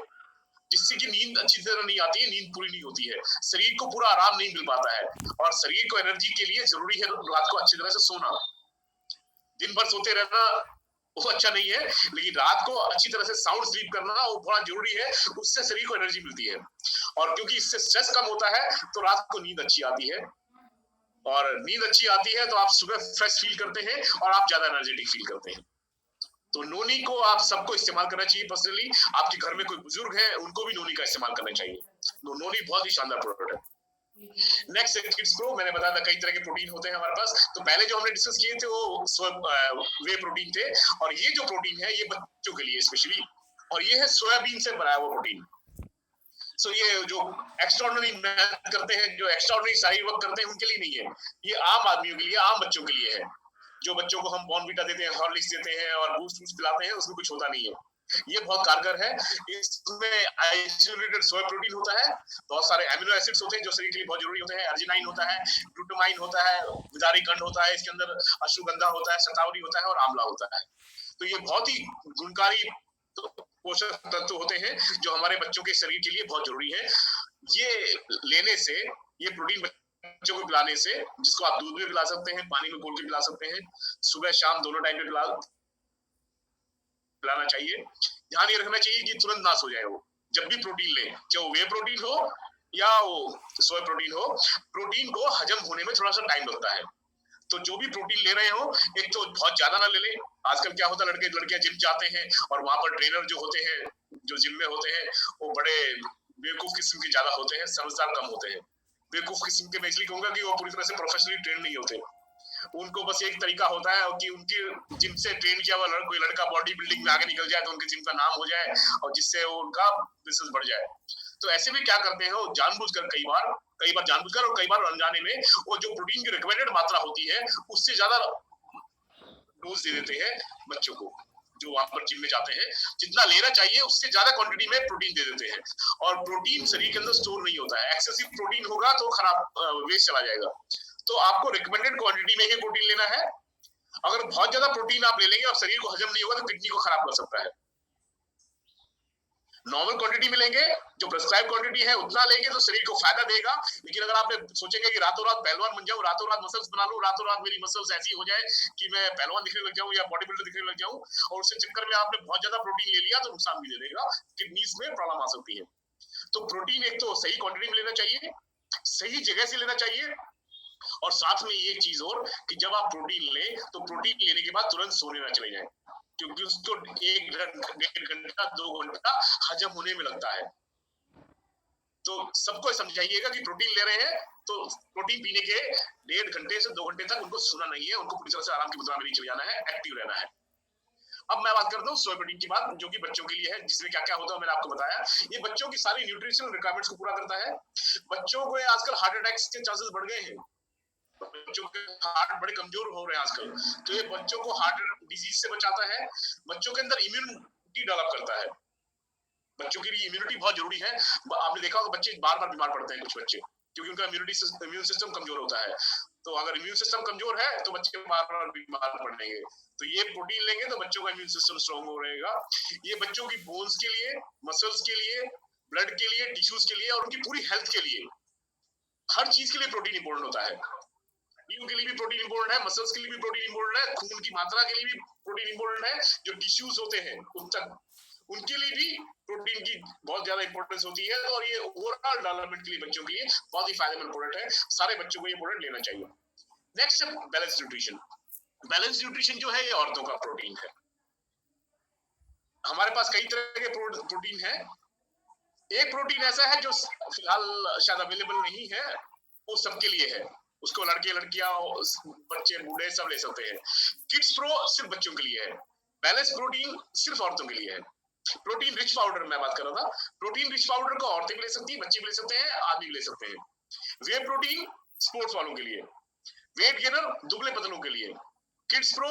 जिससे कि नींद अच्छी तरह नहीं आती है, नींद पूरी नहीं होती है, शरीर को पूरा आराम नहीं मिल पाता है। और शरीर को एनर्जी के लिए जरूरी है रात को अच्छी तरह से सोना। दिन भर सोते रहना वो अच्छा नहीं है, लेकिन रात को अच्छी तरह से साउंड स्लीप करना वो बहुत जरूरी है, उससे शरीर को एनर्जी मिलती है। और क्योंकि इससे स्ट्रेस कम होता है तो रात को नींद अच्छी आती है, और नींद अच्छी आती है तो आप सुबह फ्रेश फील करते हैं और आप ज्यादा एनर्जेटिक फील करते हैं। तो नोनी को आप सबको इस्तेमाल करना चाहिए। पर्सनली आपके घर में कोई बुजुर्ग है उनको भी नोनी का इस्तेमाल करना चाहिए, तो नोनी बहुत ही शानदार प्रोडक्ट है। नेक्स्ट किड्स प्रो, मैंने बताया था कई तरह के प्रोटीन होते हैं हमारे पास, तो पहले जो हमने डिस्कस किए थे वो वे प्रोटीन थे, और ये जो प्रोटीन है ये बच्चों के लिए स्पेशली, और ये है सोयाबीन से बनाया हुआ प्रोटीन। सो ये जो एक्स्ट्राऑर्डिनरी मेहनत करते हैं, जो एक्स्ट्राऑर्डिनरी शारीरिक वर्क करते हैं उनके लिए नहीं है, ये आम आदमियों के लिए, आम बच्चों के लिए है। जो बच्चों को हम बॉर्नविटा देते हैं, हॉर्लिक्स देते हैं और बूस्ट वूस्ट पिलाते हैं, उसमें कुछ होता नहीं है, ये बहुत कारगर है। इसमें आइसोलेटेड सोया प्रोटीन होता है, बहुत सारे एमिनो एसिड्स होते हैं जो शरीर के लिए बहुत जरूरी होते हैं, अर्जिनाइन होता है, ग्लूटामाइन होता है, विदारी कंड होता है, इसके अंदर अश्वगंधा होता है, शतावरी होता है और आंवला होता है। तो ये बहुत ही गुणकारी पोषक तत्व होते हैं जो हमारे बच्चों के शरीर के लिए बहुत जरूरी है। ये लेने से, ये प्रोटीन बच्चों को पिलाने से, जिसको आप दूध में पिला सकते हैं, पानी में घोल के पिला सकते हैं, सुबह शाम दोनों टाइम पे पिलाना चाहिए। ध्यान ये रखना चाहिए कि तुरंत नाश हो जाए वो, जब भी प्रोटीन लें, चाहे वो वे प्रोटीन हो या वो सोया प्रोटीन हो, प्रोटीन को हजम होने में थोड़ा सा टाइम लगता है। तो जो भी प्रोटीन ले रहे हो, एक तो बहुत ज्यादा ना ले लें। आजकल क्या होता है, लड़के लड़कियां जिम जाते हैं और वहां पर ट्रेनर जो होते हैं, जो जिम में होते हैं, वो बड़े बेवकूफ किस्म के ज्यादा होते हैं, समझदार कम होते हैं। बेवकूफ किस्म के मैं इसलिए कहूंगा कि वो पूरी तरह से प्रोफेशनली ट्रेन नहीं होते, उनको बस एक तरीका होता है कि उनकी जिम से ट्रेन किया हुआ कोई लड़का बॉडी बिल्डिंग में आगे निकल जाए तो उनके जिम का नाम हो जाए और जिससे उनका बिजनेस बढ़ जाए। तो ऐसे में क्या करते हैं, वो जानबूझकर कई बार जानबूझकर और कई बार अनजाने में वो जो प्रोटीन की रिकमेंडेड मात्रा होती है उससे ज्यादा डोज दे देते हैं बच्चों को, जो वहां पर जिम में जाते हैं। जितना लेना चाहिए उससे ज्यादा क्वांटिटी में प्रोटीन दे देते हैं, और प्रोटीन शरीर के अंदर स्टोर नहीं होता है। एक्सेसिव प्रोटीन होगा तो खराब वेस्ट चला जाएगा। तो आपको रिकमेंडेड क्वांटिटी में ही प्रोटीन लेना है। अगर बहुत ज्यादा प्रोटीन आप ले लेंगे और शरीर को हजम नहीं होगा तो किडनी को खराब कर सकता है। नॉर्मल क्वांटिटी में लेंगे, जो प्रेस्क्राइब क्वांटिटी है उतना लेंगे तो शरीर को फायदा देगा। लेकिन अगर आप सोचेंगे कि रातों रात पहलवान बन जाऊं, रातों रात मसल्स बना लूं, रातों रात मेरी मसल्स ऐसी हो जाए कि मैं पहलवान दिखने लग जाऊं या बॉडी बिल्डर दिखने लग जाऊं, और उसके चक्कर में आपने बहुत ज्यादा प्रोटीन ले लिया तो नुकसान भी दे देगा, किडनीज में प्रॉब्लम आ सकती है। तो प्रोटीन एक तो सही क्वांटिटी में लेना चाहिए, सही जगह से लेना चाहिए, और साथ में ये चीज और कि जब आप प्रोटीन लें तो प्रोटीन लेने के बाद तुरंत सोने ना चले जाएं, क्योंकि उसको 1 घंटा 2 घंटा हजम होने में लगता है। तो सबको समझाइएगा कि प्रोटीन ले रहे हैं तो प्रोटीन पीने के 1.5 घंटे से 2 घंटे तक उनको सोना नहीं है, उनको पूरी तरह से आराम की मुद्रा में नीचे जाना है, एक्टिव रहना है। अब मैं बात करता हूँ सोया प्रोटीन की बात, जो कि बच्चों के लिए है, जिसमें क्या क्या होता है मैंने आपको बताया। ये बच्चों की सारी न्यूट्रिशनल रिक्वायरमेंट्स को पूरा करता है। बच्चों को आजकल हार्ट अटैक्स के चांसेस बढ़ गए हैं, बच्चों के हार्ट बड़े कमजोर हो रहे हैं आजकल, तो ये बच्चों को हार्ट डिजीज से बचाता है, बच्चों के अंदर इम्यूनिटी डेवलप करता है। बच्चों के लिए इम्यूनिटी बहुत जरूरी है। आपने देखा होगा बच्चे बार बार बीमार पड़ते हैं, कुछ बच्चे, क्योंकि उनका इम्यून सिस्टम कमजोर होता है। तो अगर इम्यून सिस्टम कमजोर है तो बच्चे बार बार बीमार पड़ेंगे। तो ये प्रोटीन लेंगे तो बच्चों का इम्यून सिस्टम स्ट्रांग हो रहेगा। ये बच्चों की बोन्स के लिए, मसल्स के लिए, ब्लड के लिए, टिश्यूज के लिए और उनकी पूरी हेल्थ के लिए, हर चीज के लिए प्रोटीन इंपॉर्टेंट होता है। नींव के लिए भी प्रोटीन इंपॉर्टेंट है, मसल्स के लिए भी प्रोटीन इंपॉर्टेंट है, खून की मात्रा के लिए भी प्रोटीन इंपॉर्टेंट है, जो टिश्यूज होते हैं उनके लिए भी प्रोटीन की बहुत ज्यादा इंपॉर्टेंस होती है। और ये ओवरऑल डेवलपमेंट के लिए बच्चों के लिए बहुत ही फायदेमंद प्रोडक्ट है, सारे बच्चों को ये प्रोडक्ट लेना चाहिए। नेक्स्ट है बैलेंस न्यूट्रिशन। बैलेंस न्यूट्रिशन जो है ये औरतों का प्रोटीन है। हमारे पास कई तरह के प्रोटीन है। एक प्रोटीन ऐसा है जो फिलहाल शायद अवेलेबल नहीं है, वो सबके लिए है, उसको लड़के लड़कियां बच्चे बूढ़े सब ले सकते हैं। किड्स प्रो सिर्फ बच्चों के लिए है, बैलेंस प्रोटीन सिर्फ औरतों के लिए है। प्रोटीन रिच पाउडर मैं बात कर रहा था, प्रोटीन रिच पाउडर को औरतें भी ले सकती है, बच्चे भी ले सकते हैं, आदमी भी ले सकते हैं। वे प्रोटीन स्पोर्ट्स वालों के लिए, वेट गेनर दुबले पतलों के लिए, किड्स प्रो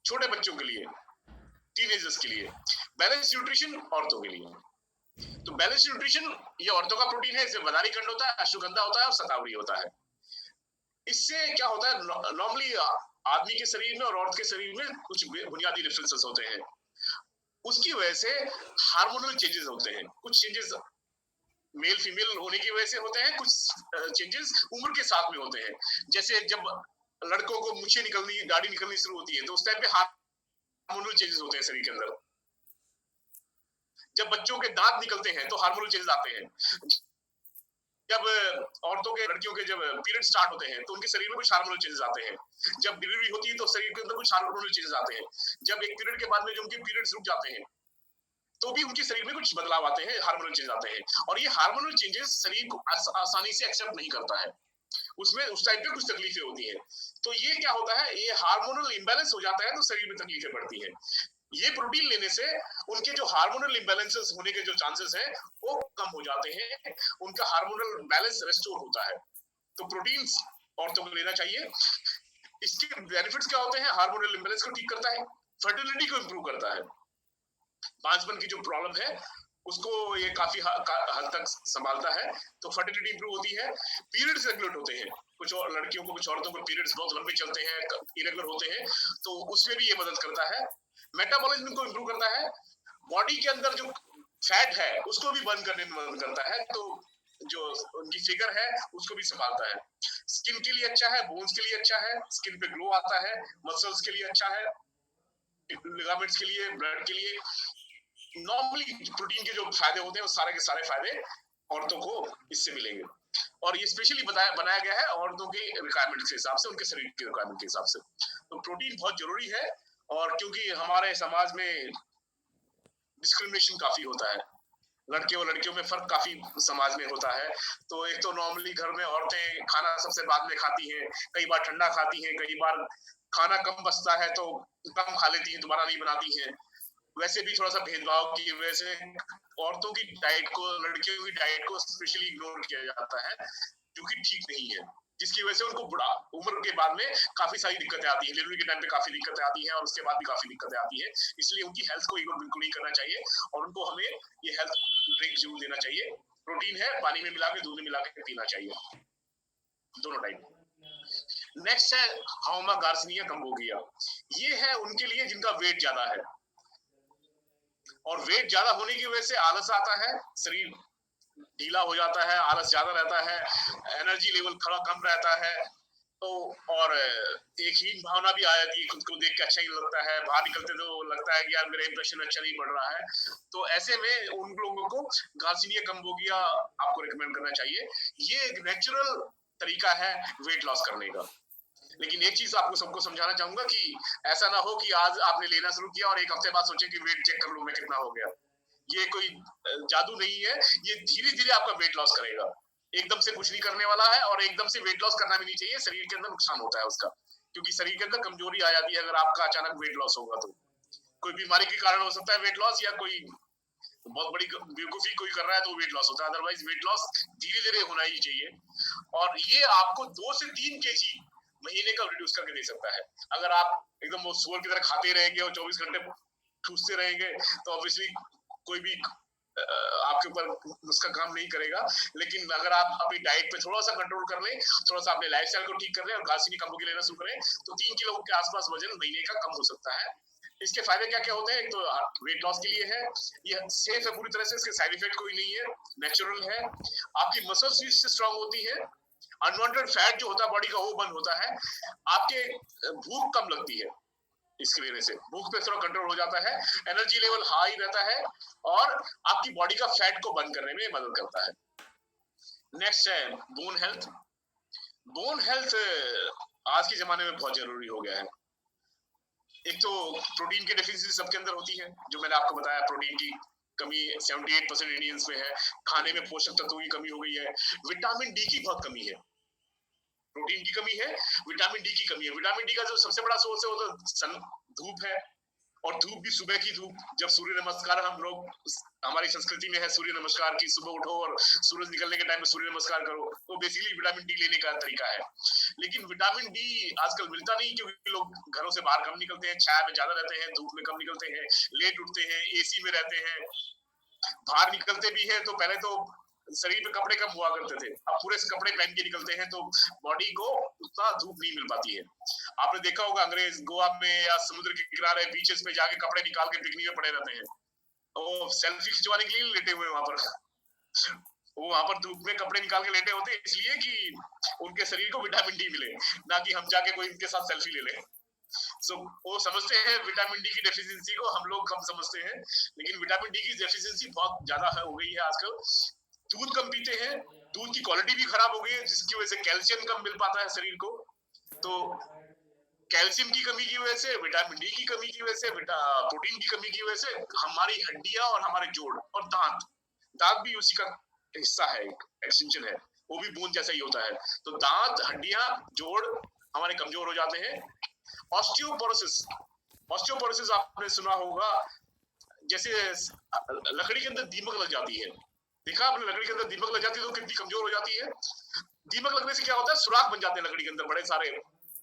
छोटे बच्चों के लिए, टीनेजर्स के लिए, बैलेंस न्यूट्रिशन औरतों के लिए। तो बैलेंस न्यूट्रिशन ये औरतों का प्रोटीन है, इसमें बदारी खंड होता है, अश्वगंधा होता है और शतावरी होता है। इससे क्या होता है, नॉर्मली आदमी के शरीर में और औरत के शरीर में कुछ बुनियादी डिफरेंसेस होते हैं, उसकी वजह से हार्मोनल चेंजेस होते हैं। कुछ चेंजेस मेल फीमेल होने की वजह से होते हैं, कुछ चेंजेस उम्र के साथ में होते हैं। जैसे जब लड़कों को मूछें निकलनी, दाढ़ी निकलनी शुरू होती है तो उस टाइम पे हार्मोनल चेंजेस होते हैं शरीर के अंदर। जब बच्चों के दांत निकलते हैं तो हार्मोनल चेंजेस आते हैं। जब औरतों के, लड़कियों के जब पीरियड स्टार्ट होते हैं तो उनके शरीर में कुछ हार्मोनल चेंजेस आते हैं। जब डिलीवरी होती है तो शरीर के अंदर कुछ हार्मोनल चेंजेस आते हैं। जब एक पीरियड के बाद में जो उनके पीरियड्स रुक जाते हैं तो भी उनके शरीर में कुछ बदलाव आते हैं, हार्मोनल चेंजेस आते हैं। और ये हार्मोनल चेंजेस शरीर को आसानी से एक्सेप्ट नहीं करता है, उसमें उस टाइम पे कुछ तकलीफें होती हैं। तो ये क्या होता है, ये हार्मोनल इम्बैलेंस हो जाता है तो शरीर में तकलीफें बढ़ती हैं। ये प्रोटीन लेने से उनके जो हार्मोनल इम्बैलेंसेस होने के जो चांसेस हैं वो कम हो जाते हैं, उनका हार्मोनल बैलेंस रेस्टोर होता है। तो प्रोटीन औरतों को लेना चाहिए। इसके बेनिफिट्स क्या होते हैं, हार्मोनल इम्बैलेंस को ठीक करता है, फर्टिलिटी को इंप्रूव करता है, पांचपन की जो प्रॉब्लम है उसको ये काफी हद तक संभालता है, तो फर्टिलिटी इंप्रूव होती है। पीरियड्स रेगुलेट होते हैं, कुछ और लड़कियों को, कुछ औरतों को पीरियड्स बहुत लंबे चलते हैं, इरेगुलर होते हैं, तो उसमें भी ये मदद करता है। मेटाबॉलिज्म को इंप्रूव करता है, बॉडी के अंदर जो फैट है उसको भी बर्न करने में मदद करता है, तो जो उनकी फिगर है उसको भी संभालता है। स्किन के लिए अच्छा है, बोन्स के लिए अच्छा है, स्किन पे ग्लो आता है, मसल्स के लिए अच्छा है, लिगामेंट्स के लिए, ब्लड के लिए। नॉर्मली प्रोटीन के जो फायदे होते हैं वो सारे के सारे फायदे औरतों को इससे मिलेंगे। और ये स्पेशली बनाया गया है औरतों के रिक्वायरमेंट के हिसाब से, उनके शरीर के रिक्वायरमेंट के हिसाब से। तो प्रोटीन बहुत जरूरी है। और क्योंकि हमारे समाज में डिस्क्रिमिनेशन काफी होता है, लड़के और लड़कियों में फर्क काफी समाज में होता है। तो एक तो नॉर्मली घर में औरतें खाना सबसे बाद में खाती हैं, कई बार ठंडा खाती हैं, कई बार खाना कम बचता है तो कम खा लेती हैं, दोबारा नहीं बनाती हैं। वैसे भी थोड़ा सा भेदभाव की वजह से औरतों की डाइट को, लड़कियों की डाइट को स्पेशली इग्नोर किया जाता है, जो कि ठीक नहीं है, जिसकी वजह से उनको बुढ़ा उम्र के बाद में काफी सारी दिक्कतें आती है, डिलीवरी के टाइम पे काफी दिक्कतें आती हैं और उसके बाद भी काफी दिक्कतें आती है। इसलिए उनकी हेल्थ को इग्नोर बिल्कुल नहीं करना चाहिए और उनको हमें ये हेल्थ ड्रिंक जरूर देना चाहिए। प्रोटीन है, पानी में मिला के, दूध में मिला के पीना चाहिए दोनों टाइम। नेक्स्ट है हाउमा गार्सिनिया कंबोगिया। ये है उनके लिए जिनका वेट ज्यादा है, और वेट ज्यादा होने की वजह से आलस आता है, शरीर ढीला हो जाता है, आलस ज्यादा रहता है, एनर्जी लेवल थोड़ा कम रहता है, तो और एक हीन भावना भी आ जाती है, खुद को देख के अच्छा ही लगता है, बाहर निकलते तो लगता है कि यार मेरा इंप्रेशन अच्छा नहीं बढ़ रहा है। तो ऐसे में उन लोगों को गार्सिनिया कैम्बोगिया आपको रिकमेंड करना चाहिए। ये एक नेचुरल तरीका है वेट लॉस करने का। लेकिन एक चीज आपको सबको समझाना चाहूंगा कि ऐसा ना हो कि आज आपने लेना शुरू किया और एक हफ्ते बाद सोचे कि वेट चेक कर लूं मैं कितना हो गया। ये कोई जादू नहीं है, ये धीरे धीरे आपका वेट लॉस करेगा। एकदम से कुछ नहीं करने वाला है और एकदम से वेट लॉस करना भी नहीं चाहिए, शरीर के अंदर नुकसान होता है उसका, क्योंकि शरीर के अंदर कमजोरी आ जाती है अगर आपका अचानक वेट लॉस होगा तो। कोई बीमारी के कारण हो सकता है वेट लॉस, या कोई बहुत बड़ी बेवकूफी कोई कर रहा है तो वेट लॉस होता है, अदरवाइज वेट लॉस धीरे धीरे होना ही चाहिए। और ये आपको 2 से 3 kg महीने का रिड्यूस करके दे सकता है। अगर आप एकदम वो सुअर की तरह खाते रहेंगे और 24 घंटे ठूसते रहेंगे तो ऑब्वियसली कोई भी आपके ऊपर उसका काम नहीं करेगा। लेकिन अगर आप अपनी डाइट पे थोड़ा सा कंट्रोल कर लें, थोड़ा सा अपने लाइफस्टाइल को ठीक कर लें और गार्सिनिया कैम्बोगिया लेना शुरू करें तो 3 किलो के आसपास वजन महीने का कम हो सकता है। इसके फायदे क्या क्या होते हैं? एक तो वेट लॉस के लिए है, ये सेफ है पूरी तरह से, इसके साइड इफेक्ट कोई नहीं है, नेचुरल है, आपकी मसल्स भी इससे स्ट्रांग होती है, अनवांटेड फैट जो होता है बॉडी का वो बंद होता है, आपके भूख कम लगती है, इसकी वजह से भूख पे थोड़ा कंट्रोल हो जाता है, एनर्जी लेवल हाई रहता है और आपकी बॉडी का फैट को बर्न करने में मदद करता है। नेक्स्ट है बोन हेल्थ। बोन हेल्थ आज के जमाने में बहुत जरूरी हो गया है। एक तो प्रोटीन की डेफिशिएंसी सबके अंदर होती है, जो मैंने आपको बताया, प्रोटीन की कमी 78% इंडियंस में है, खाने में पोषक तत्वों की कमी हो गई है, विटामिन डी की बहुत कमी है, प्रोटीन की कमी है, विटामिन डी की कमी है। विटामिन डी का जो सबसे बड़ा सोर्स है वो तो धूप है, और धूप भी सुबह की धूप, जब सूर्य नमस्कार हम लोग, हमारी संस्कृति में है सूर्य नमस्कार की, सुबह उठो और सूरज निकलने के टाइम में सूर्य नमस्कार करो, तो बेसिकली विटामिन डी लेने का तरीका है। लेकिन विटामिन डी आजकल मिलता नहीं, क्योंकि लोग घरों से बाहर कम निकलते हैं, छाया में ज्यादा रहते हैं, धूप में कम निकलते हैं, लेट उठते हैं, एसी में रहते हैं, बाहर निकलते भी है तो पहले तो शरीर पे कपड़े कम हुआ करते थे, अब पूरे कपड़े पहन के निकलते हैं तो बॉडी को उतना धूप नहीं मिल पाती है। आपने देखा होगा अंग्रेज गोवा में या समुद्र के किनारे बीचेस पे जाके कपड़े निकाल के पिकनिक में पड़े रहते हैं, वो सेल्फी खिंचवाने के लिए लेटे हुए वहां पर, वो वहां पर धूप में कपड़े निकाल के लेटे होते हैं इसलिए कि उनके शरीर को विटामिन डी मिले, ना कि हम जाके कोई उनके साथ सेल्फी ले लें। वो समझते हैं विटामिन डी की डेफिशिएंसी को, हम लोग कम समझते हैं, लेकिन विटामिन डी की डेफिशिएंसी बहुत ज्यादा हो गई है आजकल। दूध कम पीते हैं, दूध की क्वालिटी भी खराब हो गई है, जिसकी वजह से कैल्शियम कम मिल पाता है शरीर को। तो कैल्शियम की कमी की वजह से, विटामिन डी की कमी की वजह से, प्रोटीन की कमी की वजह से हमारी हड्डियां और हमारे जोड़ और दांत, दांत भी उसी का हिस्सा है, एक एक्सटेंशन है, वो भी बोन जैसा ही होता है। तो दांत, हड्डियां, जोड़ हमारे कमजोर हो जाते हैं। ऑस्टियोपोरोसिस, ऑस्टियोपोरोसिस आपने सुना होगा, जैसे लकड़ी के अंदर दीमक लग जाती है, देखा आपने लकड़ी के अंदर दीमक लग जाती है तो कितनी कमजोर हो जाती है। दीमक लगने से क्या होता है, सुराख बन जाते हैं लकड़ी के अंदर बड़े सारे,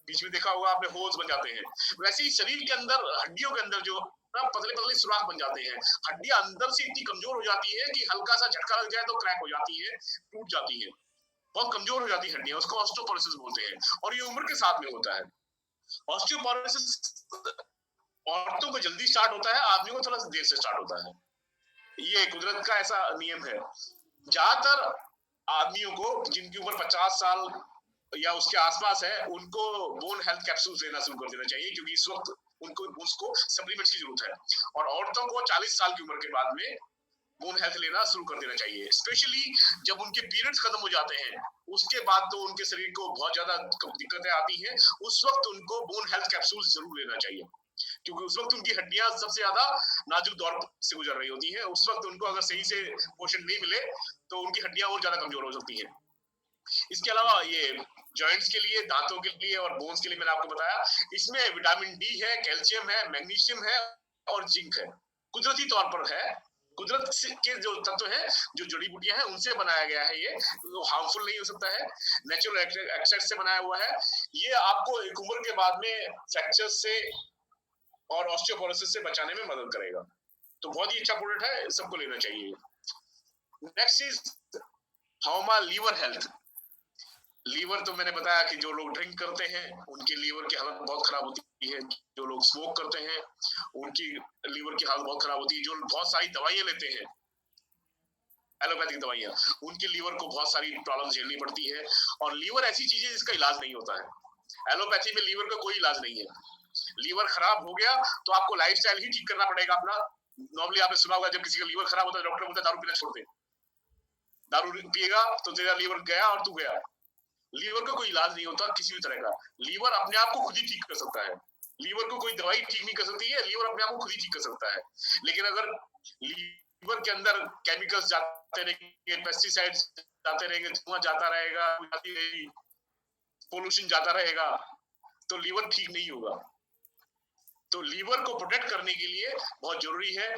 बीच में देखा होगा आपने होल्स बन जाते हैं। वैसे ही शरीर के अंदर, हड्डियों के अंदर जो पतले पतले सुराख बन जाते हैं, हड्डियां अंदर से इतनी कमजोर हो जाती है कि हल्का सा झटका लग जाए तो क्रैक हो जाती है, टूट जाती है, बहुत कमजोर हो जाती है हड्डियां, उसको ऑस्टियोपोरोसिस बोलते हैं, और ये उम्र के साथ में होता है। ऑस्टियोपोरोसिस औरतों को जल्दी स्टार्ट होता है, आदमियों को थोड़ा सा देर से स्टार्ट होता है, ये कुदरत का ऐसा नियम है। ज्यादातर आदमियों को जिनकी उम्र 50 साल या उसके आसपास है, उनको बोन हेल्थ कैप्सूल लेना शुरू कर देना चाहिए, क्योंकि इस वक्त उसको सप्लीमेंट्स की जरूरत है। और औरतों को 40 साल की उम्र के बाद में बोन हेल्थ लेना शुरू कर देना चाहिए, स्पेशली जब उनके पीरियड्स खत्म हो जाते हैं, उसके बाद तो उनके शरीर को बहुत ज्यादा दिक्कतें आती हैं, उस वक्त उनको बोन हेल्थ कैप्सूल जरूर लेना चाहिए, क्योंकि उस वक्त उनकी हड्डियां सबसे ज्यादा नाजुक दौर से गुजर रही होती हैं। उस वक्त उनको अगर सही से पोषण नहीं मिले तो उनकी हड्डियां और ज्यादा कमजोर हो सकती हैं। इसके अलावा ये जॉइंट्स के लिए, दांतों के लिए और बोन्स के लिए मैंने आपको बताया, इसमें विटामिन डी है, कैल्शियम है, मैग्नीशियम है और जिंक है, कुदरती तौर पर है, कुदरत के जो तत्व हैं, जो जड़ी बूटियां हैं, उनसे बनाया गया है, ये हार्मफुल नहीं हो सकता है, नेचुरल एक्सट्रैक्ट से बनाया हुआ है। ये आपको एक उम्र के बाद में फ्रैक्चर से और ऑस्टियोपोरोसिस से बचाने में मदद करेगा, तो बहुत ही अच्छा प्रोडक्ट है, सबको लेना चाहिए। नेक्स्ट इज हाउमा लीवर हेल्थ। लीवर तो मैंने बताया कि जो लोग ड्रिंक करते हैं उनके लीवर की हालत बहुत खराब होती है, जो लोग स्मोक करते हैं उनकी लीवर की हालत बहुत खराब होती है, जो बहुत सारी दवाइयां लेते हैं, एलोपैथिक दवाइयां, उनके लीवर को बहुत सारी प्रॉब्लम झेलनी पड़ती है, और लीवर ऐसी चीज है जिसका इलाज नहीं होता है, एलोपैथी में लीवर का कोई इलाज नहीं है। लीवर खराब हो गया तो आपको लाइफस्टाइल ही ठीक करना पड़ेगा अपना। नॉर्मली आपने सुना होगा जब किसी का लीवर खराब होता है डॉक्टर बोलता है दारू पीना छोड़ दे, दारू पिएगा तो तेरा लीवर गया और तू गया। लीवर का कोई इलाज नहीं होता किसी भी तरह का। लीवर अपने आप को खुद ही ठीक कर सकता है। लीवर को कोई दवाई ठीक नहीं कर सकती है, लीवर अपने आप को खुद ही ठीक कर सकता है। लेकिन अगर लीवर के अंदर केमिकल्स जाते रहेंगे, पेस्टिसाइड्स जाते रहेंगे, धुआं जाता रहेगा, पोल्यूशन जाता रहेगा, तो लीवर ठीक नहीं होगा। तो लीवर को प्रोटेक्ट करने के लिए बहुत जरूरी है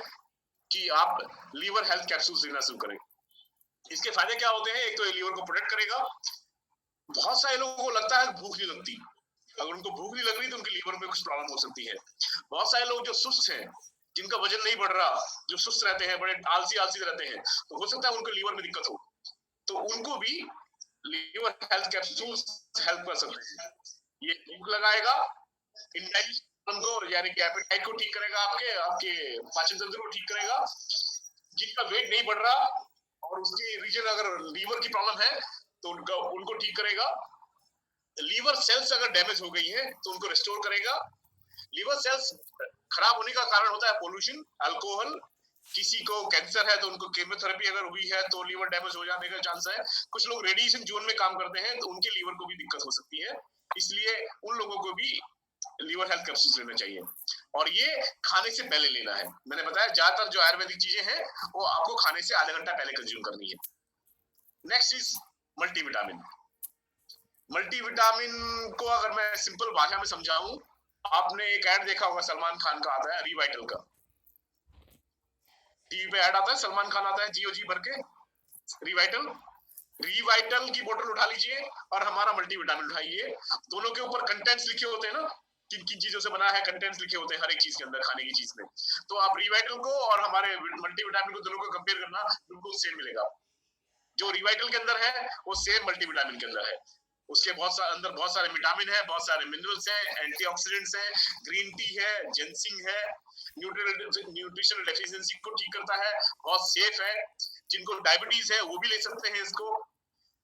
कि आप लीवर हेल्थ कैप्सूल्स लेना शुरू करें। इसके फायदे क्या होते हैं? एक तो ये लीवर को प्रोटेक्ट करेगा। बहुत सारे लोगों को लगता है भूख नहीं लगती, अगर उनको भूख नहीं लग रही तो उनके लीवर में कुछ प्रॉब्लम हो सकती है। बहुत सारे लोग जो सुस्त हैं, जिनका वजन नहीं बढ़ रहा, जो सुस्त रहते हैं, बड़े आलसी आलसी रहते हैं, तो हो सकता है उनके लीवर में दिक्कत हो, तो उनको भी लीवर हेल्थ कैप्सूल्स हेल्प कर सकते हैं। ये भूख लगाएगा, इंडाइजेशन को यानी कि एपेटाइट को ठीक करेगा, आपके आपके पाचन तंत्र को ठीक करेगा। जिनका वेट नहीं बढ़ रहा और उसकी रीजन अगर लीवर की प्रॉब्लम है तो उनको ठीक करेगा। लीवर सेल्स अगर डैमेज हो गई है तो उनको रिस्टोर करेगा। लीवर सेल्स खराब होने का कारण होता है पोल्यूशन, अल्कोहल। किसी को कैंसर है तो उनको केमोथेरेपी अगर हुई है तो लीवर डैमेज हो जाने का चांस है। कुछ लोग रेडिएशन जोन में काम करते हैं तो उनके लीवर को भी दिक्कत हो सकती है, इसलिए उन लोगों को भी लीवर हेल्थ कैप्सूल्स लेना चाहिए। और ये खाने से पहले लेना है। मैंने बताया ज्यादातर जो आयुर्वेदिक चीजें हैं वो आपको खाने से आधा घंटा पहले कंज्यूम करनी है। Next is multivitamin. मल्टीविटामिन को अगर मैं सिंपल भाषा में समझाऊं, आपने एक ऐड देखा होगा सलमान खान का आता है रिवाइटल का, टीवी पे ऐड आता है, सलमान खान आता है जियो जी भर के रिवाइटल की बोतल उठा लीजिए और हमारा मल्टीविटामिन उठाइए। दोनों के ऊपर कंटेंट्स लिखे होते हैं ना, किन किन चीजों से बना है, कंटेंट्स लिखे होते हैं हर एक चीज के अंदर, खाने की चीज में। तो आप रिवाइटल को और हमारे मल्टीविटामिन को दोनों को कंपेयर करना, बिल्कुल सेम मिलेगा। जो रिवाइटल के अंदर है वो सेम मल्टीविटामिन के अंदर है। उसके अंदर बहुत सारे विटामिन है, बहुत सारे मिनरल्स है, एंटीऑक्सीडेंट्स है, ग्रीन टी है, जिंसिंग है, न्यूट्रिशनल डेफिशिएंसी को ठीक करता है, बहुत सेफ है। जिनको डायबिटीज है वो भी ले सकते हैं इसको।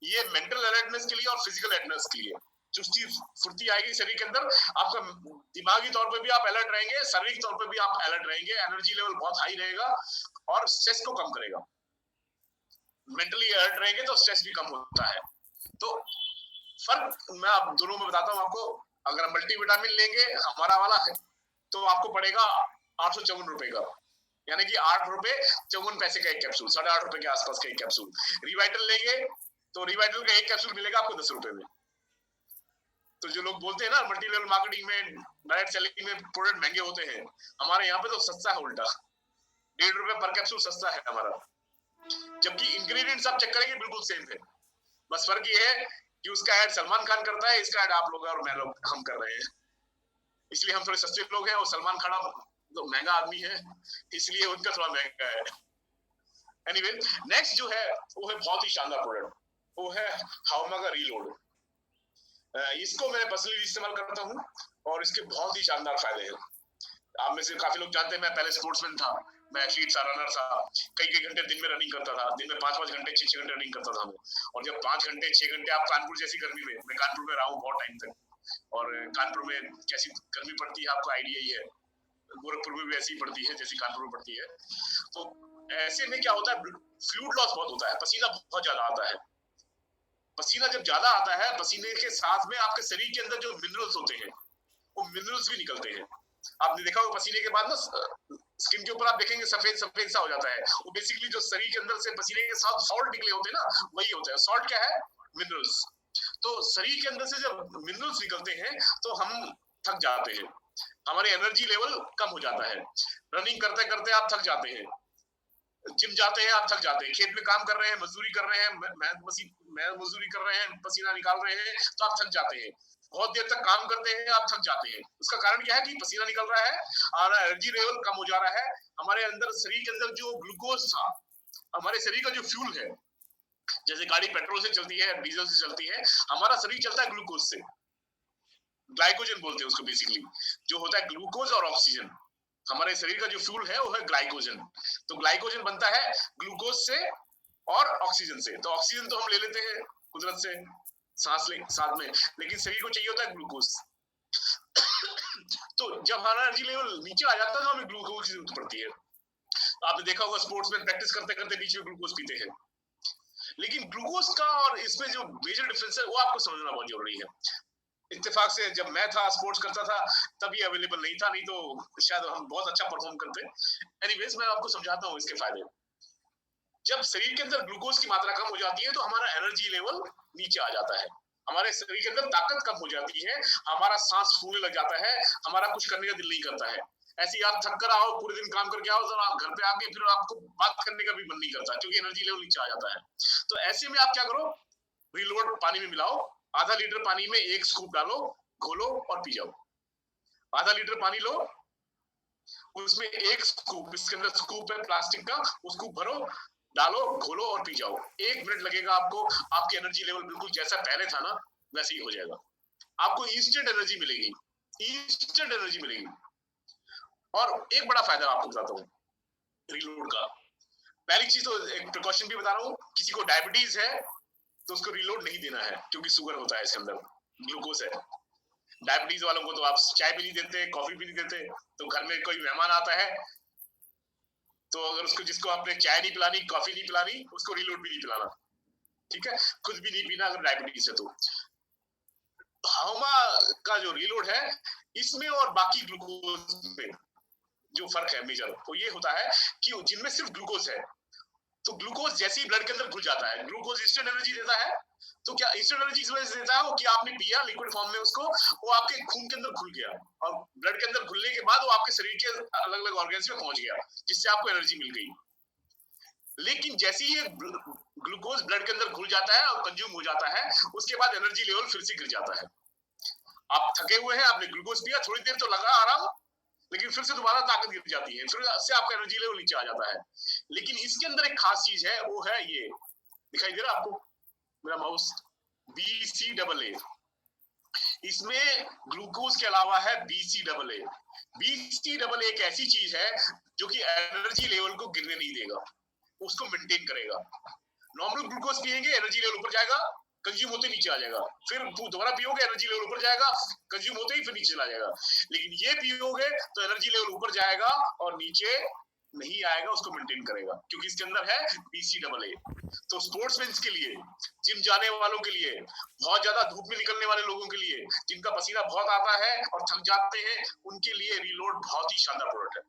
ये मेंटल अलर्टनेस के लिए और फिजिकल अलर्टनेस के लिए चुस्ती फुर्ती आएगी शरीर के अंदर। आपका दिमागी तौर पे भी आप अलर्ट रहेंगे, शारीरिक तौर पे भी आप अलर्ट रहेंगे, एनर्जी लेवल बहुत हाई रहेगा और स्ट्रेस को कम करेगा। मेंटली अलर्ट रहेंगे तो स्ट्रेस भी कम होता है। तो फर्क मैं आप दोनों में बताता हूँ आपको। अगर मल्टीविटामिन लेंगे हमारा वाला है तो आपको पड़ेगा 854 रुपए का, यानी कि 8 रुपए 54 पैसे का एक कैप्सूल, 8.5 रुपए के आसपास का एक कैप्सूल। रिवाइटल लेंगे तो रिवाइटल का एक कैप्सूल मिलेगा आपको 10 रुपए में। तो जो लोग बोलते हैं ना मल्टी लेवल मार्केटिंग में, डायरेक्ट सेलिंग में प्रोडक्ट महंगे होते हैं, हमारे यहाँ पे तो सस्ता है उल्टा, 1.5 रुपए पर कैप्सूल सस्ता है हमारा। जबकि इंग्रेडिएंट्स आप चेक करेंगे बिल्कुल सेम है, बस फर्क ये है कि उसका ऐड सलमान खान करता है, इसका ऐड आप लोग और मैं लोग हम कर रहे हैं। इसलिए हम थोड़े सस्ते लोग हैं और सलमान खान तो महंगा आदमी है, इसलिए उनका थोड़ा महंगा है। एनीवे, नेक्स्ट जो है वो है बहुत ही शानदार प्रोडक्ट, वो है हाउमा का रीलोड। इसको मैं पर्सनली इस्तेमाल करता हूँ और इसके बहुत ही शानदार फायदे हैं। आप में से काफी लोग जानते हैं मैं पहले स्पोर्ट्समैन था, मैं एथलीट था, रनर था, कई घंटे दिन में रनिंग करता था, दिन में 5 घंटे 6 घंटे रनिंग करता था मैं। और जब 5 घंटे 6 घंटे आप कानपुर जैसी गर्मी में, मैं कानपुर में रहा हूँ बहुत टाइम तक, और कानपुर में कैसी गर्मी पड़ती है आपको आइडिया ही है, गोरखपुर में भी ऐसी ही पड़ती है जैसी कानपुर में पड़ती है। तो ऐसे में क्या होता है, फ्लूइड लॉस बहुत होता है, पसीना बहुत ज्यादा आता है। पसीना जब ज्यादा आता है, पसीने के साथ में आपके शरीर के अंदर जो मिनरल्स होते हैं वो मिनरल्स भी निकलते हैं। आपने देखा होगा पसीने के बाद ना स्किन के ऊपर आप देखेंगे सफेद सफेद सा हो जाता है, वो बेसिकली जो शरीर के अंदर से पसीने के साथ सॉल्ट निकले होते हैं ना, वही होता है। सॉल्ट क्या है? मिनरल्स। तो शरीर के अंदर से जब मिनरल्स निकलते हैं तो हम थक जाते हैं, हमारे एनर्जी लेवल कम हो जाता है, रनिंग करते करते आप थक जाते हैं, जिम जाते हैं आप थक जाते हैं, खेत में काम कर रहे हैं, मजदूरी कर रहे हैं, मजदूरी कर रहे हैं, पसीना निकाल रहे हैं तो आप थक जाते हैं, बहुत देर तक काम करते हैं आप थक जाते हैं। उसका कारण क्या है कि पसीना निकल रहा है और एनर्जी लेवल कम हो जा रहा है। हमारे अंदर शरीर के अंदर जो ग्लूकोज था, हमारे शरीर का जो फ्यूल है, जैसे गाड़ी पेट्रोल से चलती है, डीजल से चलती है, हमारा शरीर चलता है ग्लूकोज से, ग्लाइकोजन बोलते हैं उसको बेसिकली, जो होता है ग्लूकोज और ऑक्सीजन। हमारे शरीर का जो फ्यूल है वो है ग्लाइकोजन। तो ग्लाइकोजन बनता है ग्लूकोज से और ऑक्सीजन से। तो ऑक्सीजन तो हम ले लेते हैं कुदरत से, सांस ले साथ में, लेकिन शरीर को चाहिए होता है ग्लूकोज। तो जब हमारा एनर्जी लेवल नीचे आ जाता है तो हमें ग्लूकोज की जरूरत पड़ती है। आपने देखा होगा स्पोर्ट्स में प्रैक्टिस करते करते बीच में ग्लूकोज पीते हैं। लेकिन ग्लूकोज का और इसमें जो मेजर डिफरेंस है वो आपको समझना बहुत जरूरी है। इत्तेफाक से जब मैं था स्पोर्ट्स करता था तब ये अवेलेबल नहीं था, नहीं तो शायद हम बहुत अच्छा परफॉर्म करते। एनीवेज मैं आपको समझाता हूँ इसके फायदे। जब शरीर के अंदर ग्लूकोज की मात्रा कम हो जाती है तो हमारा एनर्जी लेवल नीचे आ जाता है, हमारे शरीर के अंदर ताकत कम हो जाती है, हमारा सांस फूलने लग जाता है, हमारा कुछ करने का दिल नहीं करता है। ऐसे ही आप थक कर आओ, पूरे दिन काम करके आओ, तो आप घर पे आके फिर आपको बात करने का भी मन नहीं करता क्योंकि एनर्जी लेवल नीचे आ जाता है। तो ऐसे में आप क्या करो, रिलोड पानी में मिलाओ, आधा लीटर पानी में 1 स्कूप डालो, घोलो और पी जाओ। आधा लीटर पानी लो, उसमें 1 स्कूप, इसके अंदर स्कूप है प्लास्टिक का, वो स्कूप भरो, डालो, घोलो और पी जाओ। 1 मिनट लगेगा आपको, आपकी एनर्जी लेवल बिल्कुल जैसा पहले था ना वैसे ही हो जाएगा। आपको इंस्टेंट एनर्जी मिलेगी, इंस्टेंट एनर्जी मिलेगी। और एक बड़ा फायदा आपको बताता हूँ रिलोड का। पहली चीज तो एक प्रिकॉशन भी बता रहा हूँ, किसी को डायबिटीज है तो उसको रिलोड नहीं देना है क्योंकि शुगर होता है इसके अंदर, ग्लूकोज है। डायबिटीज वालों को तो आप चाय भी नहीं देते, कॉफी भी नहीं देते। तो घर में कोई मेहमान आता है तो अगर उसको, जिसको आपने चाय नहीं पिलानी, कॉफी नहीं पिलानी, उसको रिलोड भी नहीं पिलाना, ठीक है, खुद भी नहीं पीना अगर डायबिटीज है तो। हाउमा का जो रिलोड है इसमें और बाकी ग्लूकोज में जो फर्क है मेजर वो ये होता है कि जिनमें सिर्फ ग्लूकोज है, तो ग्लूकोज जैसे ही ब्लड के अंदर घुल जाता है, ग्लूकोज इंस्टेंट एनर्जी देता है। तो क्या इंस्टेंट एनर्जी इस वजह से देता है वो कि आपने पिया लिक्विड फॉर्म में उसको, वो आपके खून के अंदर घुल गया और ब्लड के अंदर घुलने के बाद वो आपके शरीर के अलग अलग ऑर्गन्स में पहुंच गया, जिससे आपको एनर्जी मिल गई। लेकिन जैसे ही ग्लूकोज ब्लड के अंदर घुल जाता है और कंज्यूम हो जाता है, उसके बाद एनर्जी लेवल फिर से गिर जाता है। आप थके हुए हैं, आपने ग्लूकोज पिया, थोड़ी देर तो लगा आराम, लेकिन फिर से दोबारा ताकत गिर जाती है, फिर से आपका एनर्जी लेवल नीचे आ जाता है। लेकिन इसके अंदर एक खास चीज है, वो है ये, दिखाई दे रहा है आपको मेरा माउस, BCAA। इसमें ग्लूकोज के अलावा है BCAA। BCAA एक ऐसी चीज है जो कि एनर्जी लेवल को गिरने नहीं देगा, उसको मेंटेन करेगा। नॉर्मल ग्लूकोज पिएंगे एनर्जी लेवल ऊपर जाएगा, कंज्यूम होते नीचे आ जाएगा, फिर दोबारा पियोगे एनर्जी लेवल ऊपर जाएगा, कंज्यूम होते ही फिर नीचे चला जाएगा। लेकिन ये पियोगे तो एनर्जी लेवल ऊपर जाएगा और नीचे नहीं आएगा, उसको मेंटेन करेगा क्योंकि इसके अंदर है BCAA। तो स्पोर्ट्समैन के लिए, जिम जाने वालों के लिए, बहुत ज्यादा धूप में निकलने वाले लोगों के लिए, जिनका पसीना बहुत आता है और थक जाते हैं, उनके लिए रिलोड बहुत ही शानदार प्रोडक्ट है।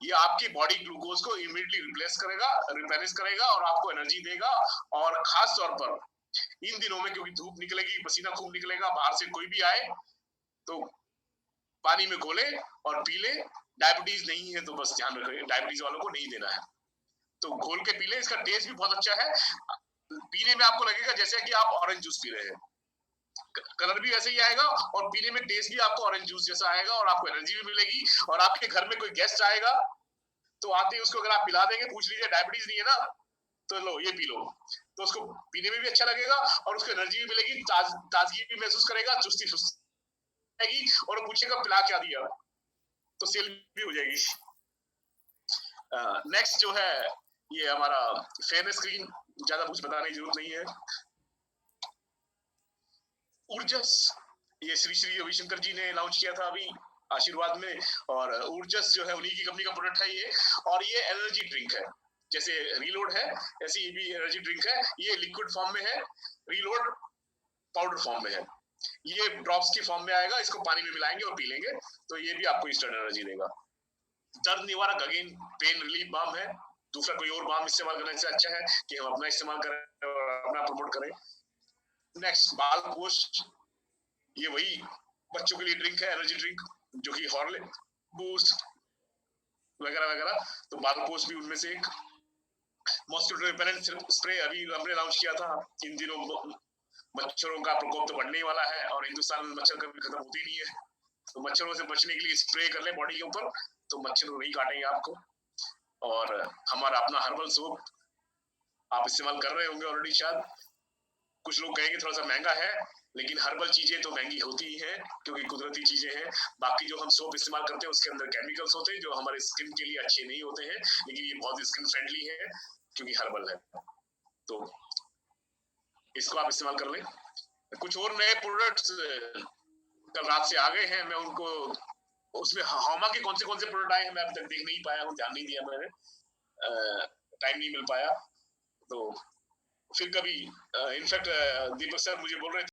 ये आपकी बॉडी ग्लूकोज को इमीडिएटली रिप्लेस करेगा, रिप्लेनिश करेगा और आपको एनर्जी देगा। और खास तौर पर इन दिनों में क्योंकि धूप निकलेगी, पसीना खूब निकलेगा, बाहर से कोई भी आए तो पानी में घोले और पी ले। डायबिटीज नहीं है तो बस ध्यान रखें, डायबिटीज वालों को नहीं देना है, तो घोल के पी ले। इसका टेस्ट भी बहुत अच्छा है, पीने में आपको लगेगा जैसे कि आप ऑरेंज जूस पी रहे हैं, कलर भी वैसे ही आएगा और पीने में टेस्ट भी आपको ऑरेंज जूस जैसा आएगा और आपको एनर्जी भी मिलेगी। और आपके घर में कोई गेस्ट आएगा तो आते ही उसको अगर आप पिला देंगे, पूछ लीजिए डायबिटीज नहीं है ना, तो लो ये पी लो, तो उसको पीने में भी अच्छा लगेगा और उसको एनर्जी भी मिलेगी, ताजगी भी महसूस करेगा, चुस्ती आएगी और पूछेगा पिला क्या दिया, तो सेल भी हो जाएगी। नेक्स्ट जो है ये हमारा फेयर स्क्रीन, ज्यादा कुछ बताने की जरूरत नहीं है। ऊर्जस, ये श्री श्री रविशंकर जी ने लॉन्च किया था अभी आशीर्वाद में, और ऊर्जस जो है उन्हीं की कंपनी का प्रोडक्ट है ये। और ये एनर्जी ड्रिंक है, जैसे रिलोड है ऐसी ये भी एनर्जी ड्रिंक है। ये लिक्विड फॉर्म में है, रिलोड पाउडर फॉर्म में है। ये ड्रॉप्स की फॉर्म में आएगा, इसको पानी में मिलाएंगे और पी लेंगे तो ये भी आपको इंस्टेंट एनर्जी देगा। दर्द निवारक, अगेन पेन रिलीफ बाम है। दूसरा कोई और बाम इस्तेमाल करने से अच्छा है कि हम अपना इस्तेमाल करें और अपना प्रमोट करें। नेक्स्ट बाल पोष, ये वही बच्चों के लिए ड्रिंक है, एनर्जी ड्रिंक, जो कि हॉर्लिक्स, बूस्ट वगैरह वगैरह, तो बाल पोष भी उनमें से एक। मॉस्किटो रिपेलेंट स्प्रे अभी हमने लॉन्च किया था। इन दिनों मच्छरों का प्रकोप तो बढ़ने वाला है और हिंदुस्तान में मच्छर कभी खत्म होते ही नहीं है, तो मच्छरों से बचने के लिए स्प्रे कर ले बॉडी के ऊपर, तो मच्छर नहीं काटेंगे आपको। और हमारा अपना हर्बल सोप आप इस्तेमाल कर रहे होंगे ऑलरेडी शायद। कुछ लोग कहेंगे थोड़ा सा महंगा है, लेकिन हर्बल चीजें तो महंगी होती ही हैं क्योंकि कुदरती चीजें हैं। बाकी जो हम सोप इस्तेमाल करते हैं उसके अंदर केमिकल्स होते हैं जो हमारे स्किन के लिए अच्छे नहीं होते हैं, लेकिन ये बहुत स्किन फ्रेंडली है क्योंकि हर्बल है। तो इसको आप इस्तेमाल कर लें। कुछ और नए प्रोडक्ट्स कल रात से आ गए हैं, मैं उनको उसमें हौमा के कौन से प्रोडक्ट आए हैं मैं अब तक देख नहीं पाया हूँ, ध्यान नहीं दिया मैंने, टाइम नहीं मिल पाया। तो फिर कभी इनफैक्ट दीपक सर मुझे बोल रहे थे